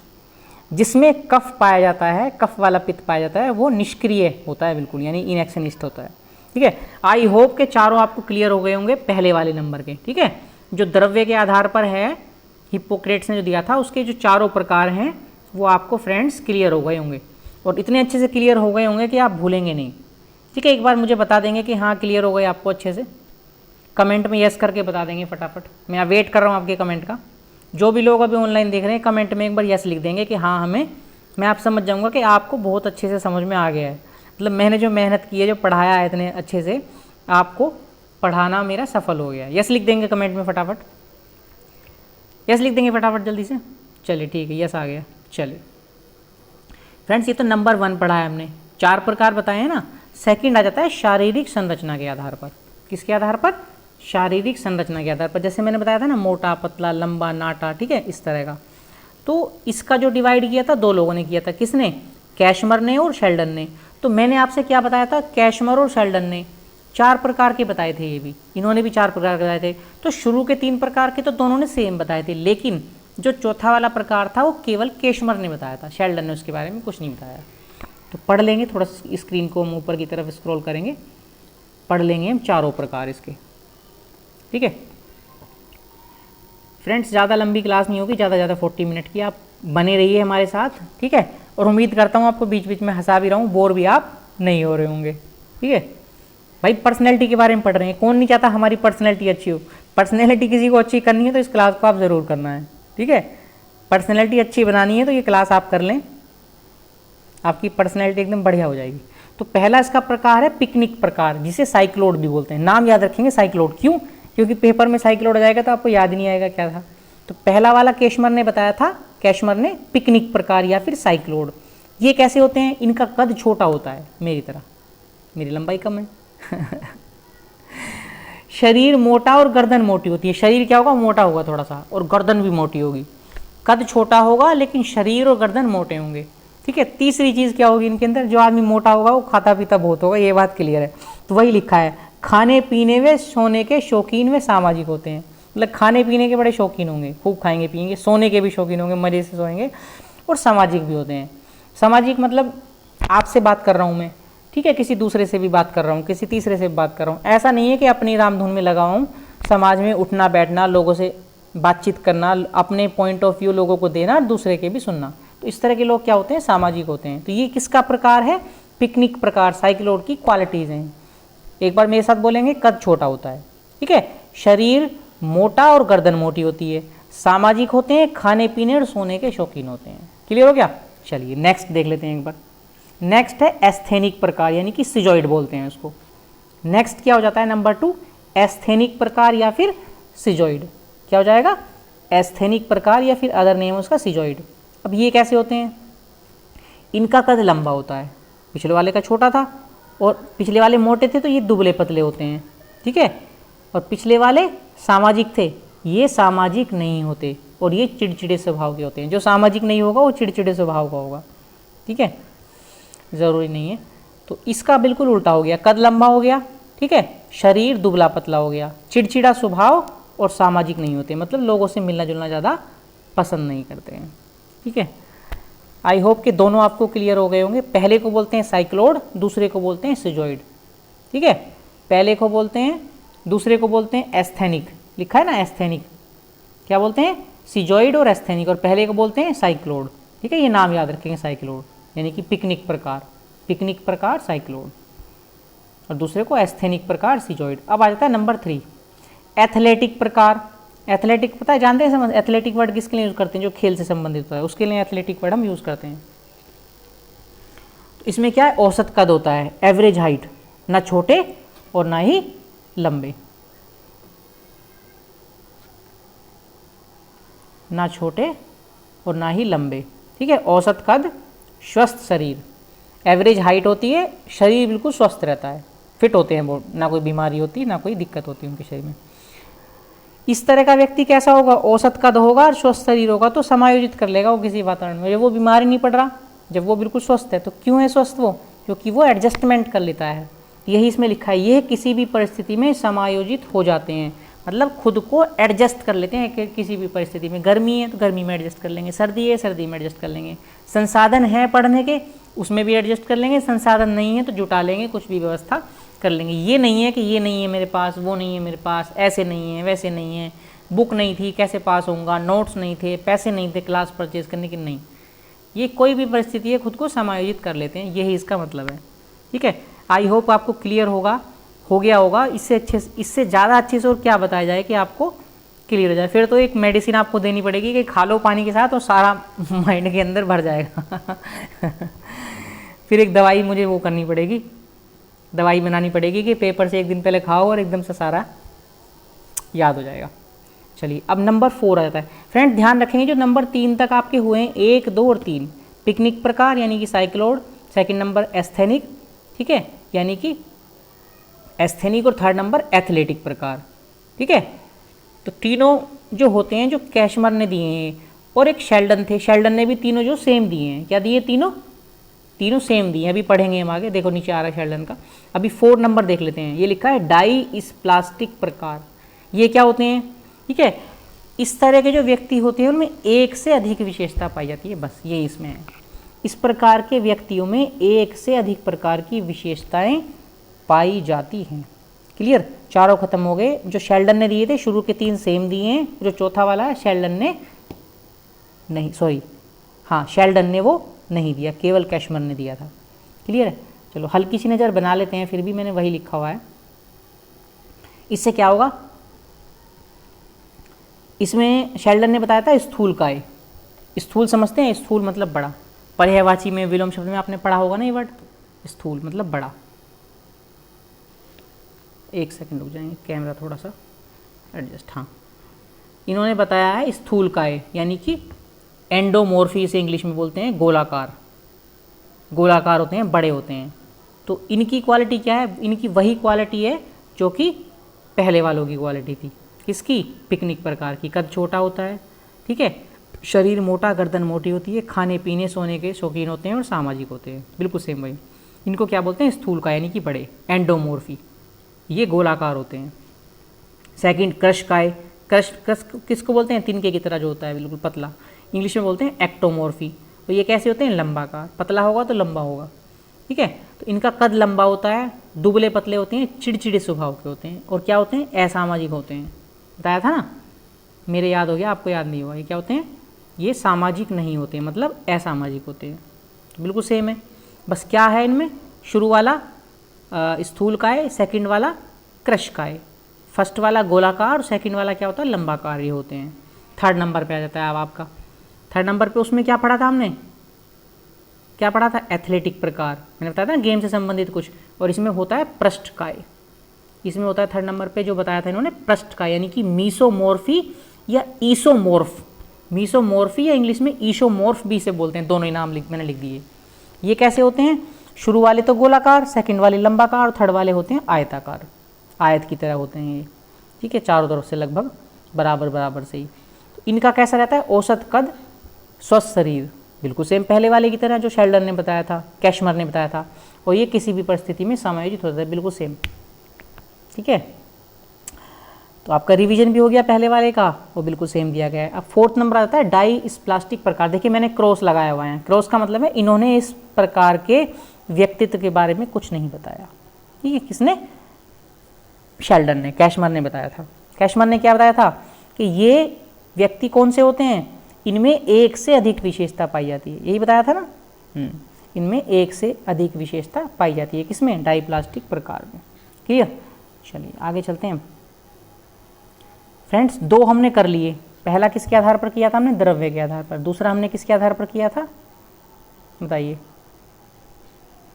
जिसमें कफ पाया जाता है, कफ वाला पित्त पाया जाता है, वो निष्क्रिय होता है बिल्कुल, यानी इनएक्शनिस्ट होता है। ठीक है, आई होप के चारों आपको क्लियर हो गए होंगे पहले वाले नंबर के। ठीक है, जो द्रव्य के आधार पर है, हिप्पोक्रेट्स ने जो दिया था, उसके जो चारों प्रकार हैं वो आपको फ्रेंड्स क्लियर हो गए होंगे, और इतने अच्छे से क्लियर हो गए होंगे कि आप भूलेंगे नहीं। ठीक है, एक बार मुझे बता देंगे कि हाँ क्लियर हो गए आपको अच्छे से, कमेंट में यस करके बता देंगे फटाफट। मैं वेट कर रहा हूँ आपके कमेंट का। जो भी लोग अभी ऑनलाइन देख रहे हैं, कमेंट में एक बार यस लिख देंगे कि हाँ हमें, मैं आप समझ जाऊँगा कि आपको बहुत अच्छे से समझ में आ गया है। मतलब मैंने जो मेहनत की है, जो पढ़ाया है इतने अच्छे से, आपको पढ़ाना मेरा सफल हो गया। यस लिख देंगे कमेंट में फटाफट, यस लिख देंगे फटाफट जल्दी से। चलिए ठीक है, यस आ गया। चलिए फ्रेंड्स, ये तो नंबर 1 पढ़ा है हमने, 4 प्रकार बताए हैं ना। सेकंड आ जाता है शारीरिक संरचना के आधार पर। किसके आधार पर? शारीरिक संरचना के आधार पर। जैसे मैंने बताया था ना, मोटा, पतला, लंबा, नाटा। ठीक है, इस तरह का। तो इसका जो डिवाइड किया था 2 लोगों ने किया था। किसने? कैशमर ने और शेल्डन ने। तो मैंने आपसे क्या बताया था? कैशमर और शेल्डन ने 4 प्रकार के बताए थे, ये भी इन्होंने भी 4 प्रकार के बताए थे। तो शुरू के 3 प्रकार के तो दोनों ने सेम बताए थे, लेकिन जो चौथा वाला प्रकार था वो केवल कैशमर ने बताया था, शेल्डन ने उसके बारे में कुछ नहीं बताया। तो पढ़ लेंगे, थोड़ा स्क्रीन को हम ऊपर की तरफ स्क्रॉल करेंगे, पढ़ लेंगे हम चारों प्रकार इसके। ठीक है फ्रेंड्स, ज़्यादा लंबी क्लास नहीं होगी, ज़्यादा 40 मिनट की। आप बने रहिए हमारे साथ। ठीक है, और उम्मीद करता हूँ आपको बीच बीच में हंसा भी रहा हूँ, बोर भी आप नहीं हो रहे होंगे। ठीक है भाई, पर्सनैलिटी के बारे में पढ़ रहे हैं, कौन नहीं चाहता हमारी पर्सनैलिटी अच्छी हो। पर्सनैलिटी किसी को अच्छी करनी है तो इस क्लास को आप ज़रूर करना है। ठीक है, पर्सनैलिटी अच्छी बनानी है तो ये क्लास आप कर लें, आपकी पर्सनैलिटी एकदम बढ़िया हो जाएगी। तो पहला इसका प्रकार है पिकनिक प्रकार, जिसे साइक्लोड भी बोलते हैं। नाम याद रखेंगे साइक्लोड, क्यों? क्योंकि पेपर में साइक्लोड आ जाएगा तो आपको याद नहीं आएगा क्या था। तो पहला वाला कैशमर ने बताया था, कैशमर ने पिकनिक प्रकार या फिर साइक्लोड। ये कैसे होते हैं? इनका कद छोटा होता है, मेरी तरह, मेरी लंबाई कम है। शरीर मोटा और गर्दन मोटी होती है। शरीर क्या होगा? मोटा होगा थोड़ा सा, और गर्दन भी मोटी होगी। कद छोटा होगा लेकिन शरीर और गर्दन मोटे होंगे। ठीक है। तीसरी चीज़ क्या होगी इनके अंदर, जो आदमी मोटा होगा वो खाता पीता बहुत होगा, ये बात क्लियर है। तो वही लिखा है, खाने पीने व सोने के शौकीन व सामाजिक होते हैं। मतलब खाने पीने के बड़े शौकीन होंगे, खूब खाएंगे पिएंगे, सोने के भी शौकीन होंगे, मज़े से सोएंगे, और सामाजिक भी होते हैं। सामाजिक मतलब आपसे बात कर रहा हूँ मैं, ठीक है, किसी दूसरे से भी बात कर रहा हूँ, किसी तीसरे से भी बात कर रहा हूँ। ऐसा नहीं है कि अपनी राम धुन में लगा हूँ, समाज में उठना बैठना, लोगों से बातचीत करना, अपने पॉइंट ऑफ व्यू लोगों को देना, दूसरे के भी सुनना। तो इस तरह के लोग क्या होते हैं, सामाजिक होते हैं। तो ये किसका प्रकार है, पिकनिक प्रकार, साइक्लोड की क्वालिटीज़ हैं। एक बार मेरे साथ बोलेंगे, कद छोटा होता है, ठीक है, शरीर मोटा और गर्दन मोटी होती है, सामाजिक होते हैं, खाने पीने और सोने के शौकीन होते हैं। क्लियर हो गया। चलिए नेक्स्ट देख लेते हैं एक बार। नेक्स्ट है एस्थेनिक प्रकार, यानी कि सिजॉइड बोलते हैं उसको। नेक्स्ट क्या हो जाता है, नंबर 2, एस्थेनिक प्रकार या फिर सिजॉइड। क्या हो जाएगा, एस्थेनिक प्रकार या फिर अदर नेम उसका सिजॉइड। अब ये कैसे होते हैं, इनका कद लंबा होता है, पिछले वाले का छोटा था, और पिछले वाले मोटे थे तो ये दुबले पतले होते हैं, ठीक है, और पिछले वाले सामाजिक थे, ये सामाजिक नहीं होते, और ये चिड़चिड़े स्वभाव के होते हैं। जो सामाजिक नहीं होगा वो चिड़चिड़े स्वभाव का होगा, ठीक है, ज़रूरी नहीं है। तो इसका बिल्कुल उल्टा हो गया, कद लंबा हो गया, ठीक है, शरीर दुबला पतला हो गया, चिड़चिड़ा स्वभाव और सामाजिक नहीं होते, मतलब लोगों से मिलना जुलना ज़्यादा पसंद नहीं करते हैं, ठीक है। आई होप कि दोनों आपको क्लियर हो गए होंगे। पहले को बोलते हैं साइक्लोड, दूसरे को बोलते हैं सिजॉइड, ठीक है। पहले को बोलते हैं, दूसरे को बोलते हैं एस्थेनिक, लिखा है ना एस्थेनिक, क्या बोलते हैं, सिजॉइड और एस्थेनिक, और पहले को बोलते हैं साइक्लोड, ठीक है, ये नाम याद रखेंगे, साइक्लोड यानी कि पिकनिक प्रकार, पिकनिक प्रकार साइक्लोड, और दूसरे को एस्थेनिक प्रकार सिजॉइड। अब आ जाता है नंबर 3, एथलेटिक प्रकार। एथलेटिक पता है, जानते हैं समझ, एथलेटिक वर्ड किसके लिए यूज़ करते हैं, जो खेल से संबंधित होता है उसके लिए एथलेटिक वर्ड हम यूज़ करते हैं। तो इसमें क्या है, औसत कद होता है, एवरेज हाइट, ना छोटे और ना ही लंबे, ना छोटे और ना ही लंबे, ठीक है, औसत कद, स्वस्थ शरीर, एवरेज हाइट होती है, शरीर बिल्कुल स्वस्थ रहता है, फिट होते हैं वो, ना कोई बीमारी होती, ना कोई दिक्कत होती है उनके शरीर में। इस तरह का व्यक्ति कैसा होगा, औसत कद होगा और स्वस्थ शरीर होगा, तो समायोजित कर लेगा वो किसी वातावरण में। जब वो बीमारी नहीं पड़ रहा, जब वो बिल्कुल स्वस्थ है, तो क्यों है स्वस्थ वो, क्योंकि वो एडजस्टमेंट कर लेता है। यही इसमें लिखा है, ये किसी भी परिस्थिति में समायोजित हो जाते हैं, मतलब खुद को एडजस्ट कर लेते हैं कि किसी भी परिस्थिति में। गर्मी है तो गर्मी में एडजस्ट कर लेंगे, सर्दी है सर्दी में एडजस्ट कर लेंगे, संसाधन है पढ़ने के उसमें भी एडजस्ट कर लेंगे, संसाधन नहीं है तो जुटा लेंगे, कुछ भी व्यवस्था कर लेंगे। ये नहीं है कि ये नहीं है मेरे पास, वो नहीं है मेरे पास, ऐसे नहीं है वैसे नहीं है, बुक नहीं थी कैसे पास होऊंगा, नोट्स नहीं थे, पैसे नहीं थे क्लास परचेज करने के, नहीं, ये कोई भी परिस्थिति है खुद को समायोजित कर लेते हैं, यही इसका मतलब है, ठीक है। आई होप आपको क्लियर हो गया होगा। इससे ज़्यादा अच्छे से और क्या बताया जाए कि आपको क्लियर हो जाए। फिर तो एक मेडिसिन आपको देनी पड़ेगी कि खा लो पानी के साथ और सारा माइंड के अंदर भर जाएगा फिर एक दवाई मुझे वो करनी पड़ेगी, दवाई बनानी पड़ेगी कि पेपर से एक दिन पहले खाओ और एकदम से सारा याद हो जाएगा। चलिए अब नंबर 4 आ जाता है। फ्रेंड ध्यान रखेंगे जो नंबर 3 तक आपके हुए हैं, 1, 2 और 3, पिकनिक प्रकार यानी कि साइक्लोड, सेकंड नंबर एस्थेनिक, ठीक है, यानी कि एस्थेनिक, और थर्ड नंबर एथलेटिक प्रकार, ठीक है। तो तीनों जो होते हैं जो कैशमर ने दिए हैं, और एक शेल्डन थे, शेल्डन ने भी तीनों जो सेम दिए हैं, क्या दिए, तीनों सेम दिए हैं। अभी पढ़ेंगे हम आगे, देखो नीचे आ रहा है शेल्डन का। अभी 4 नंबर देख लेते हैं, ये लिखा है डाई इस प्लास्टिक प्रकार। ये क्या होते हैं, ठीक है, इस तरह के जो व्यक्ति होते हैं उनमें एक से अधिक विशेषता पाई जाती है, बस ये इसमें है। इस प्रकार के व्यक्तियों में एक से अधिक प्रकार की विशेषताएं पाई जाती हैं। क्लियर, चारों खत्म हो गए। जो शेल्डन ने दिए थे, शुरू के 3 सेम दिए हैं, जो चौथा वाला है शेल्डन ने नहीं, सॉरी हाँ शेल्डन ने वो नहीं दिया, केवल कैशमर ने दिया था। क्लियर है, चलो हल्की सी नज़र बना लेते हैं, फिर भी मैंने वही लिखा हुआ है। इससे क्या होगा, इसमें शेल्डन ने बताया था स्थूल काय, स्थूल समझते हैं, स्थूल मतलब बड़ा, पर्यायवाची में विलोम शब्द में आपने पढ़ा होगा ना ये वर्ड, स्थूल मतलब बड़ा। एक सेकंड रुक जाएंगे, कैमरा थोड़ा सा एडजस्ट, हाँ। इन्होंने बताया है स्थूल काय यानी कि एंडोमॉर्फी, इसे इंग्लिश में बोलते हैं, गोलाकार, गोलाकार होते हैं, बड़े होते हैं। तो इनकी क्वालिटी क्या है, इनकी वही क्वालिटी है जो कि पहले वालों की क्वालिटी थी, किसकी, पिकनिक प्रकार की, कद छोटा होता है, ठीक है, शरीर मोटा, गर्दन मोटी होती है, खाने पीने सोने के शौकीन होते हैं और सामाजिक होते हैं। बिल्कुल सेम वही। इनको क्या बोलते हैं? स्थूलकाय यानी कि बड़े, एंडोमॉर्फी, ये गोलाकार होते हैं। सेकंड कृशकाय, कृश किसको बोलते हैं? तिनके की तरह जो होता है बिल्कुल पतला, इंग्लिश में बोलते हैं एक्टोमॉर्फी। तो ये कैसे होते हैं? लंबाकार, पतला होगा तो लंबा होगा, ठीक है। तो इनका कद लंबा होता है, दुबले पतले होते हैं, चिड़चिड़े स्वभाव के होते हैं, और क्या होते हैं? असामाजिक होते हैं। बताया था ना, मेरे याद हो गया, आपको याद नहीं हुआ। ये क्या होते हैं? ये सामाजिक नहीं होते, मतलब असामाजिक होते हैं। तो बिल्कुल सेम है, बस क्या है इनमें? शुरू वाला स्थूलकाय, सेकंड वाला कृशकाय, फर्स्ट वाला गोलाकार और सेकंड वाला क्या होता है? लंबाकार ये होते हैं। थर्ड नंबर पे आ जाता है अब आपका। थर्ड नंबर पे उसमें क्या पढ़ा था हमने? क्या पढ़ा था? एथलेटिक प्रकार, मैंने बताया था गेम से संबंधित कुछ। और इसमें होता है पृष्ठकाय, इसमें होता है थर्ड नंबर पे जो बताया था इन्होंने, पृष्ठकाय यानी कि मीसोमॉर्फी या ईसोमॉर्फ। मीसोमॉर्फी या इंग्लिश में ईसोमॉर्फ भी इसे बोलते हैं, दोनों ही नाम मैंने लिख दिए। ये कैसे होते हैं? शुरू वाले तो गोलाकार, सेकंड वाले लंबाकार और थर्ड वाले होते हैं आयताकार, आयत की तरह होते हैं ये, ठीक है, चारों तरफ से लगभग बराबर बराबर से ही। तो इनका कैसा रहता है? औसत कद, स्वस्थ शरीर, बिल्कुल सेम पहले वाले की तरह जो शेल्डन ने बताया था, कैशमर ने बताया था। और ये किसी भी परिस्थिति में समायोजित होता है, बिल्कुल सेम, ठीक है। तो आपका रिवीजन भी हो गया पहले वाले का, वो बिल्कुल सेम दिया गया है। अब फोर्थ नंबर आता है डाई इस प्लास्टिक प्रकार। देखिए मैंने क्रॉस लगाया हुआ है, क्रॉस का मतलब है इन्होंने इस प्रकार के व्यक्तित्व के बारे में कुछ नहीं बताया, ठीक है। किसने? शेल्डन ने, कैशमर ने बताया था। कैशमर ने क्या बताया था कि ये व्यक्ति कौन से होते हैं? इनमें एक से अधिक विशेषता पाई जाती है, यही बताया था ना। इनमें एक से अधिक विशेषता पाई जाती है, किसमें? डाई प्लास्टिक प्रकार में। क्लियर? चलिए आगे चलते हैं फ्रेंड्स। दो हमने कर लिए, पहला किसके आधार पर किया था हमने? द्रव्य के आधार पर। दूसरा हमने किसके आधार पर किया था? बताइए।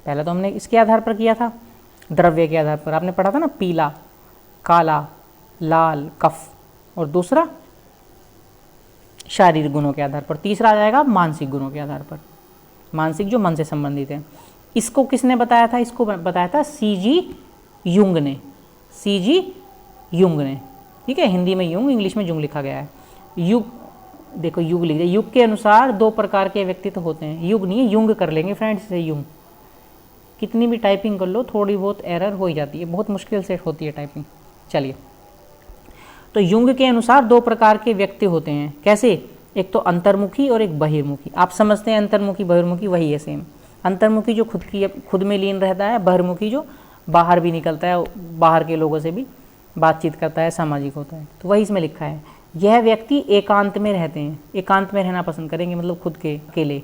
पहला तो हमने इसके आधार पर किया था, द्रव्य के आधार पर। आपने पढ़ा था ना, पीला, काला, लाल, कफ। और दूसरा शारीरिक गुणों के आधार पर। तीसरा आ जाएगा मानसिक गुणों के आधार पर, मानसिक जो मन से संबंधित है। इसको किसने बताया था? इसको बताया था सीजी युंग ने, सीजी युंग ने, ठीक है। हिंदी में युंग, इंग्लिश में जुंग लिखा गया है। युग, देखो युग लिख दिया। युग के अनुसार दो प्रकार के व्यक्तित्व होते हैं, युग नहीं है, युंग कर लेंगे फ्रेंड्स से। युंग, कितनी भी टाइपिंग कर लो थोड़ी बहुत एरर हो ही जाती है, बहुत मुश्किल से होती है टाइपिंग। चलिए, तो युंग के अनुसार दो प्रकार के व्यक्ति होते हैं। कैसे? एक तो अंतर्मुखी और एक बहिर्मुखी। आप समझते हैं अंतर्मुखी बहिर्मुखी, वही है सेम। अंतर्मुखी जो खुद में लीन रहता है, बहिर्मुखी जो बाहर भी निकलता है, बाहर के लोगों से भी बातचीत करता है, सामाजिक होता है। तो वही इसमें लिखा है। यह व्यक्ति एकांत में रहते हैं, एकांत में रहना पसंद करेंगे, मतलब खुद के अकेले।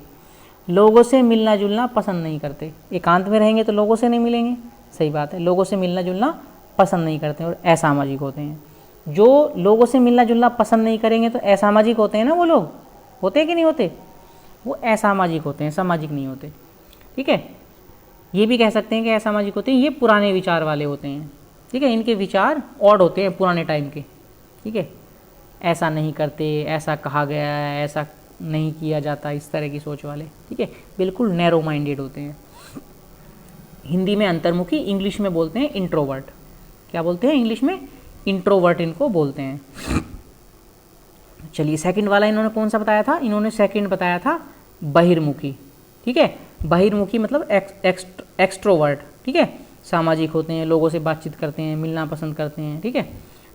लोगों से मिलना जुलना पसंद नहीं करते। एकांत में रहेंगे तो लोगों से नहीं मिलेंगे, सही बात है, लोगों से मिलना जुलना पसंद नहीं करते और असामाजिक होते हैं। जो लोगों से मिलना जुलना पसंद नहीं करेंगे तो असामाजिक होते हैं ना, वो लोग होते हैं कि नहीं होते? वो असामाजिक होते हैं, सामाजिक नहीं होते, ठीक है। ये भी कह सकते हैं कि असामाजिक होते हैं, ये पुराने विचार वाले होते हैं, ठीक है। इनके विचार ऑड होते हैं पुराने टाइम के, ठीक है। ऐसा नहीं करते, ऐसा कहा गया है, ऐसा नहीं किया जाता, इस तरह की सोच वाले, ठीक है। बिल्कुल नैरो माइंडेड होते हैं। हिंदी में अंतर्मुखी, इंग्लिश में बोलते हैं इंट्रोवर्ट। क्या बोलते हैं इंग्लिश में? इंट्रोवर्ट इनको बोलते हैं। चलिए, सेकंड वाला इन्होंने कौन सा बताया था? इन्होंने सेकंड बताया था बहिर्मुखी, ठीक है। बहिर्मुखी मतलब एक्सट्रोवर्ट, ठीक है। सामाजिक होते हैं, लोगों से बातचीत करते हैं, मिलना पसंद करते हैं, ठीक है।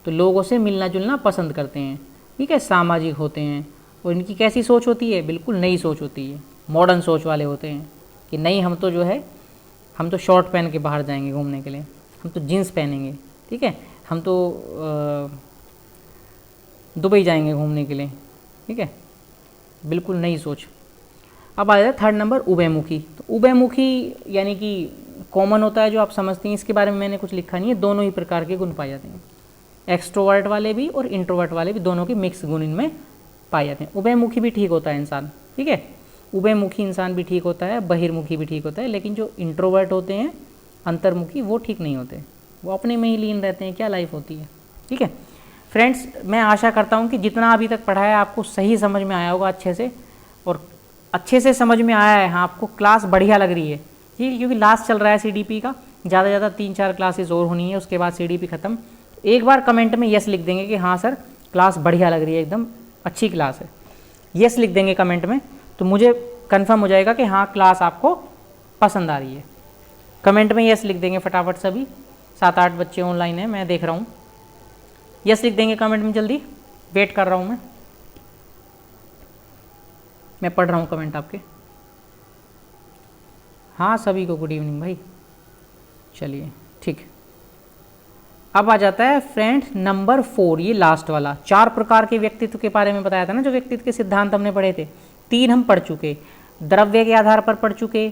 तो लोगों से मिलना जुलना पसंद करते हैं, ठीक है, सामाजिक होते हैं। और इनकी कैसी सोच होती है? बिल्कुल नई सोच होती है, मॉडर्न सोच वाले होते हैं कि नहीं, हम तो जो है, हम तो शॉर्ट पहन के बाहर जाएंगे घूमने के लिए, हम तो जीन्स पहनेंगे, ठीक है, हम तो दुबई जाएंगे घूमने के लिए, ठीक है। बिल्कुल नई सोच। अब आ जाता है थर्ड नंबर उभयमुखी। तो उभयमुखी यानी कि कॉमन होता है, जो आप समझते हैं, इसके बारे में मैंने कुछ लिखा नहीं है। दोनों ही प्रकार के गुण पाए जाते हैं, एक्सट्रोवर्ट वाले भी और इंट्रोवर्ट वाले भी, दोनों के मिक्स गुण इनमें पाए जाते हैं। उभयमुखी भी ठीक होता है इंसान, ठीक है, उभयमुखी इंसान भी ठीक होता है, बहिर्मुखी भी ठीक होता है। लेकिन जो इंट्रोवर्ट होते हैं, अंतर्मुखी, वो ठीक नहीं होते, वो अपने में ही लीन रहते हैं। क्या लाइफ होती है, ठीक है। फ्रेंड्स, मैं आशा करता हूँ कि जितना अभी तक पढ़ा है आपको सही समझ में आया होगा, अच्छे से, और अच्छे से समझ में आया है। हाँ, आपको क्लास बढ़िया लग रही है, ठीक है, क्योंकि लास्ट चल रहा है CDP का, ज़्यादा से ज़्यादा 3-4 क्लासेस और होनी है, उसके बाद CDP ख़त्म। एक बार कमेंट में यस लिख देंगे कि हाँ सर, क्लास बढ़िया लग रही है, एकदम अच्छी क्लास है। यस लिख देंगे कमेंट में तो मुझे कंफर्म हो जाएगा कि हाँ क्लास आपको पसंद आ रही है। कमेंट में यस लिख देंगे फटाफट सभी, 7-8 बच्चे ऑनलाइन हैं, मैं देख रहा हूँ। यस लिख देंगे कमेंट में जल्दी, वेट कर रहा हूँ मैं पढ़ रहा हूँ कमेंट आपके। हाँ सभी को गुड इवनिंग भाई, चलिए ठीक। अब आ जाता है फ्रेंड्स नंबर 4, ये लास्ट वाला। 4 प्रकार के व्यक्तित्व के बारे में बताया था ना, जो व्यक्तित्व के सिद्धांत हमने पढ़े थे। 3 हम पढ़ चुके, द्रव्य के आधार पर पढ़ चुके,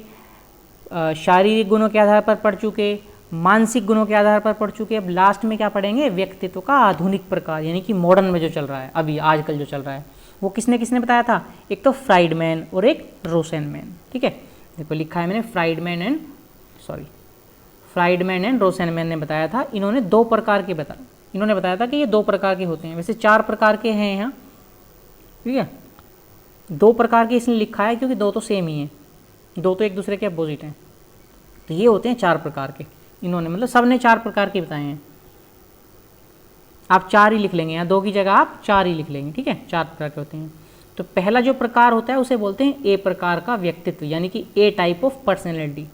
शारीरिक गुणों के आधार पर पढ़ चुके, मानसिक गुणों के आधार पर पढ़ चुके। अब लास्ट में क्या पढ़ेंगे, व्यक्तित्व का आधुनिक प्रकार, यानी कि मॉडर्न में जो चल रहा है अभी आजकल जो चल रहा है, वो किसने किसने बताया था, एक तो फ्राइडमैन और एक रोसेनमैन। ठीक है, देखो लिखा है मैंने फ्राइडमैन एंड रोसेनमैन ने बताया था। इन्होंने 2 प्रकार के इन्होंने बताया था कि ये 2 प्रकार के होते हैं, वैसे 4 प्रकार के हैं यहाँ। ठीक है, 2 प्रकार के इसने लिखा है क्योंकि 2 तो सेम ही हैं, 2 तो एक दूसरे के अपोजिट हैं, तो ये होते हैं 4 प्रकार के। इन्होंने मतलब सबने 4 प्रकार के बताए हैं। आप 4 ही लिख लेंगे, यहाँ 2 की जगह आप 4 ही लिख लेंगे। ठीक है, 4 प्रकार के होते हैं। तो पहला जो प्रकार होता है उसे बोलते हैं ए प्रकार का व्यक्तित्व, यानी कि ए टाइप ऑफ पर्सनैलिटी।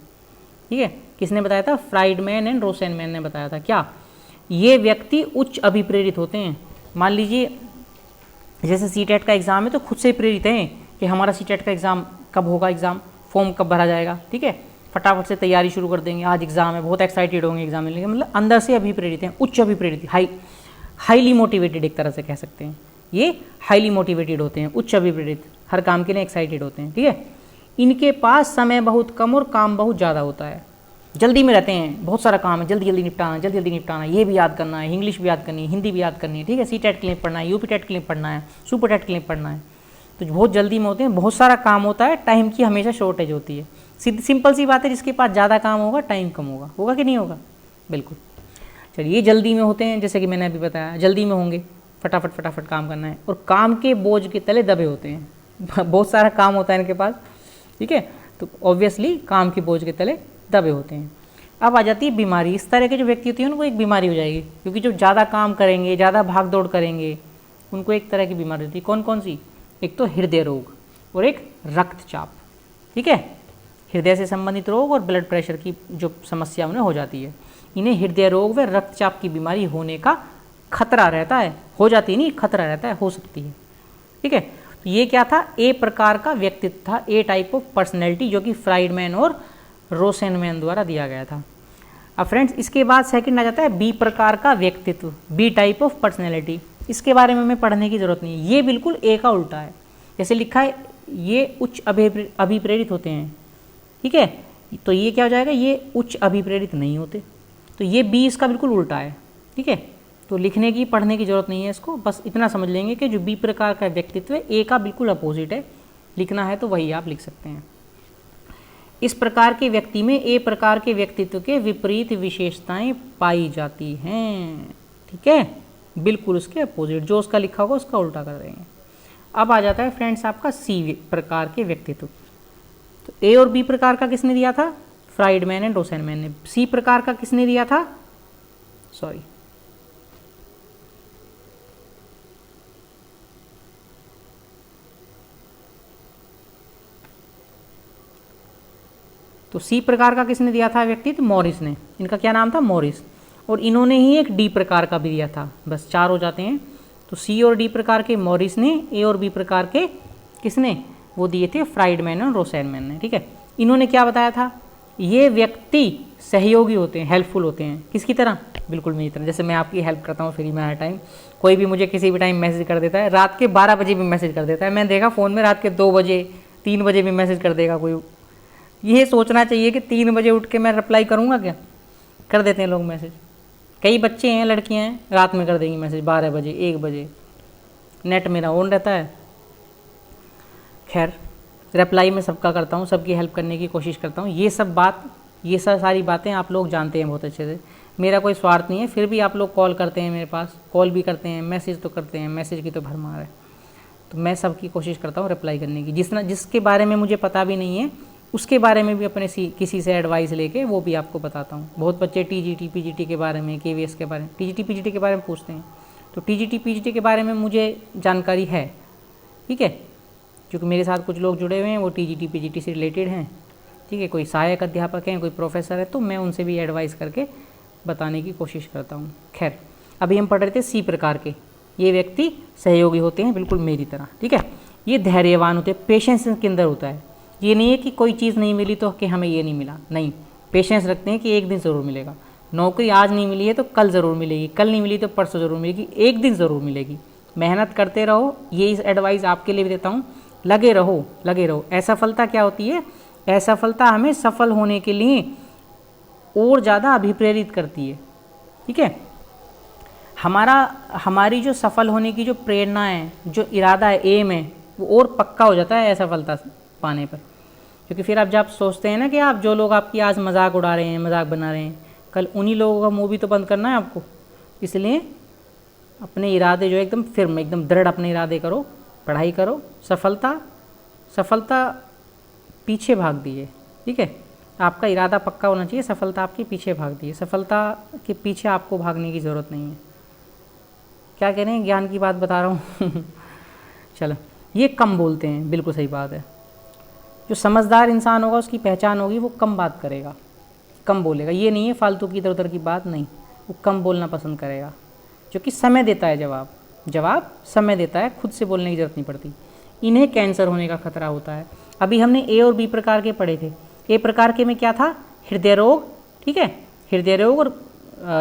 ठीक है, किसने बताया था, फ्राइडमैन एंड रोसेनमैन ने बताया था। क्या ये व्यक्ति उच्च अभिप्रेरित होते हैं। मान लीजिए जैसे सीटेट का एग्ज़ाम है तो खुद से प्रेरित हैं कि हमारा सीटेट का एग्ज़ाम कब होगा, एग्ज़ाम फॉर्म कब भरा जाएगा। ठीक है, फटाफट से तैयारी शुरू कर देंगे, आज एग्ज़ाम है, बहुत एक्साइटेड होंगे एग्ज़ाम लेने के, मतलब अंदर से अभिप्रेरित हैं, उच्च अभिप्रेरित, हाईली मोटिवेटेड एक तरह से कह सकते हैं। ये हाईली मोटिवेटेड होते हैं, उच्च अभिप्रेरित, हर काम के लिए एक्साइटेड होते हैं। ठीक है, इनके पास समय बहुत कम और काम बहुत ज़्यादा होता है, जल्दी में रहते हैं, बहुत सारा काम है, जल्दी जल्दी निपटाना, ये भी याद करना है, इंग्लिश भी याद करनी है, हिंदी भी याद करनी है। ठीक है, सीटेट के लिए पढ़ना है, यूपी टेट के लिए पढ़ना है, सुपर टेट के लिए पढ़ना है, तो बहुत जल्दी में होते हैं, बहुत सारा काम होता है, टाइम की हमेशा शॉर्टेज होती है। सिंपल सी बात है, जिसके पास ज़्यादा काम होगा टाइम कम होगा, होगा कि नहीं होगा, बिल्कुल। चलिए, ये जल्दी में होते हैं, जैसे कि मैंने अभी बताया, जल्दी में होंगे, फटाफट काम करना है, और काम के बोझ के तले दबे होते हैं, बहुत सारा काम होता है इनके पास। ठीक है, तो ऑब्वियसली काम के बोझ के तले दबे होते हैं। अब आ जाती है बीमारी। इस तरह के जो व्यक्ति होती है उनको एक बीमारी हो जाएगी, क्योंकि जो ज़्यादा काम करेंगे, ज़्यादा भाग दौड़ करेंगे, उनको एक तरह की बीमारी होती है। कौन कौन सी, एक तो हृदय रोग और एक रक्तचाप। ठीक है, हृदय से संबंधित रोग और ब्लड प्रेशर की जो समस्या उन्हें हो जाती है, इन्हें हृदय रोग व रक्तचाप की बीमारी होने का खतरा रहता है, हो जाती नहीं, खतरा रहता है, हो सकती है। ठीक है, तो ये क्या था, ए प्रकार का व्यक्तित्व था, ए टाइप ऑफ पर्सनैलिटी, जो कि फ्राइडमैन और रोसेनमैन द्वारा दिया गया था। अब फ्रेंड्स इसके बाद सेकंड आ जाता है बी प्रकार का व्यक्तित्व, बी टाइप ऑफ पर्सनैलिटी। इसके बारे में हमें पढ़ने की जरूरत नहीं है, ये बिल्कुल ए का उल्टा है। जैसे लिखा है ये उच्च अभिप्रेरित होते हैं, ठीक है, तो ये क्या हो जाएगा, ये उच्च अभिप्रेरित नहीं होते, तो ये बी इसका बिल्कुल उल्टा है। ठीक है, तो लिखने की पढ़ने की जरूरत नहीं है इसको, बस इतना समझ लेंगे कि जो बी प्रकार का व्यक्तित्व है ए का बिल्कुल अपोजिट है, लिखना है तो वही आप लिख सकते हैं। इस प्रकार के व्यक्ति में ए प्रकार के व्यक्तित्व के विपरीत विशेषताएं पाई जाती हैं। ठीक है, बिल्कुल उसके अपोजिट, जो उसका लिखा होगा उसका उल्टा कर देंगे। अब आ जाता है फ्रेंड्स आपका सी प्रकार के व्यक्तित्व। तो ए और बी प्रकार का किसने दिया था, फ्राइडमैन एंड रोसेनमैन ने। सी प्रकार का किसने दिया था, सॉरी, तो सी प्रकार का किसने दिया था व्यक्तित्व, मॉरिस ने। इनका क्या नाम था, मॉरिस। और इन्होंने ही एक डी प्रकार का भी दिया था, बस 4 हो जाते हैं। तो सी और डी प्रकार के मॉरिस ने, ए और बी प्रकार के किसने, वो दिए थे फ्राइडमैन और रोसेनमैन ने। ठीक है, इन्होंने क्या बताया था, ये व्यक्ति सहयोगी होते हैं, हेल्पफुल होते हैं, किसकी तरह, बिल्कुल मेरी तरह। जैसे मैं आपकी हेल्प करता हूँ फ्री में हर टाइम, कोई भी मुझे किसी भी टाइम मैसेज कर देता है, रात के 12 बजे भी मैसेज कर देता है, मैंने देखा फ़ोन में रात के 2 बजे 3 बजे भी मैसेज कर देगा कोई। ये सोचना चाहिए कि 3 बजे उठ के मैं रिप्लाई करूँगा क्या, कर देते हैं लोग मैसेज। कई बच्चे हैं, लड़कियां हैं, रात में कर देंगी मैसेज 12 बजे 1 बजे, नेट मेरा ऑन रहता है। खैर, रिप्लाई मैं सबका करता हूँ, सबकी हेल्प करने की कोशिश करता हूँ। ये सब सारी बातें आप लोग जानते हैं बहुत अच्छे से, मेरा कोई स्वार्थ नहीं है। फिर भी आप लोग कॉल करते हैं मेरे पास, कॉल भी करते हैं, मैसेज तो करते हैं, मैसेज की तो भरमार है। तो मैं सबकी कोशिश करता हूँ रिप्लाई करने की। जिसके बारे में मुझे पता भी नहीं है उसके बारे में भी अपने किसी से एडवाइस लेके वो भी आपको बताता हूँ। बहुत बच्चे टीजीटी पीजीटी के बारे में, केवीएस के बारे में, टीजीटी पीजीटी के बारे में पूछते हैं, तो टीजीटी पीजीटी के बारे में मुझे जानकारी है। ठीक है, क्योंकि मेरे साथ कुछ लोग जुड़े हुए हैं वो टीजीटी पीजीटी से रिलेटेड हैं, ठीक है, कोई सहायक अध्यापक हैं, कोई प्रोफेसर है, तो मैं उनसे भी एडवाइस करके बताने की कोशिश करता हूँ। खैर, अभी हम पढ़ रहे थे सी प्रकार के, ये व्यक्ति सहयोगी होते हैं बिल्कुल मेरी तरह, ठीक है। ये धैर्यवान होते हैं, पेशेंस के अंदर होता है। ये नहीं है कि कोई चीज़ नहीं मिली तो कि हमें ये नहीं मिला, नहीं, पेशेंस रखते हैं कि एक दिन ज़रूर मिलेगा। नौकरी आज नहीं मिली है तो कल ज़रूर मिलेगी, कल नहीं मिली तो परसों ज़रूर मिलेगी, एक दिन ज़रूर मिलेगी। मेहनत करते रहो, ये इस एडवाइस आपके लिए भी देता हूँ, लगे रहो, लगे रहो। असफलता क्या होती है? असफलता हमें सफल होने के लिए और ज़्यादा अभिप्रेरित करती है, ठीक है। हमारी जो सफल होने की जो प्रेरणा है, जो इरादा है, एम है, वो और पक्का हो जाता है असफलता पाने पर। क्योंकि फिर आप जब सोचते हैं ना कि आप जो लोग आपकी आज मजाक उड़ा रहे हैं, मजाक बना रहे हैं, कल उन्हीं लोगों का मुंह भी तो बंद करना है आपको। इसलिए अपने इरादे जो एकदम फिर्म, एकदम दृढ़ अपने इरादे करो, पढ़ाई करो। सफलता पीछे भाग दी है, ठीक है। आपका इरादा पक्का होना चाहिए, सफलता आपके पीछे भाग दी है। सफलता के पीछे आपको भागने की ज़रूरत नहीं है। क्या कह रहे हैं, ज्ञान की बात बता रहा हूँ। चलो, ये कम बोलते हैं, बिल्कुल सही बात है। जो समझदार इंसान होगा उसकी पहचान होगी, वो कम बात करेगा, कम बोलेगा। ये नहीं है फालतू की इधर उधर की बात, नहीं, वो कम बोलना पसंद करेगा, जो कि समय देता है, जवाब समय देता है, खुद से बोलने की ज़रूरत नहीं पड़ती। इन्हें कैंसर होने का खतरा होता है। अभी हमने ए और बी प्रकार के पढ़े थे। ए प्रकार के में क्या था? हृदय रोग, ठीक है, हृदय रोग और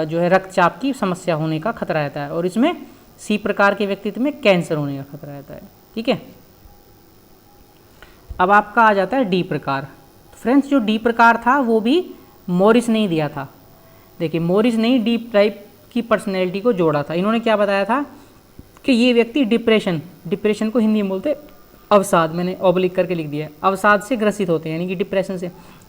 जो है रक्तचाप की समस्या होने का खतरा रहता है। और इसमें सी प्रकार के व्यक्तित्व में कैंसर होने का खतरा रहता है, ठीक है। अब आपका आ जाता है डी प्रकार। फ्रेंड्स, जो डी प्रकार था वो भी मॉरिस ने ही दिया था। देखिए, मॉरिस ने ही डी टाइप की पर्सनैलिटी को जोड़ा था। इन्होंने क्या बताया था कि ये व्यक्ति डिप्रेशन को हिंदी में बोलते अवसाद, मैंने ऑब्लिक करके लिख दिया है, अवसाद से ग्रसित होते हैं, यानी कि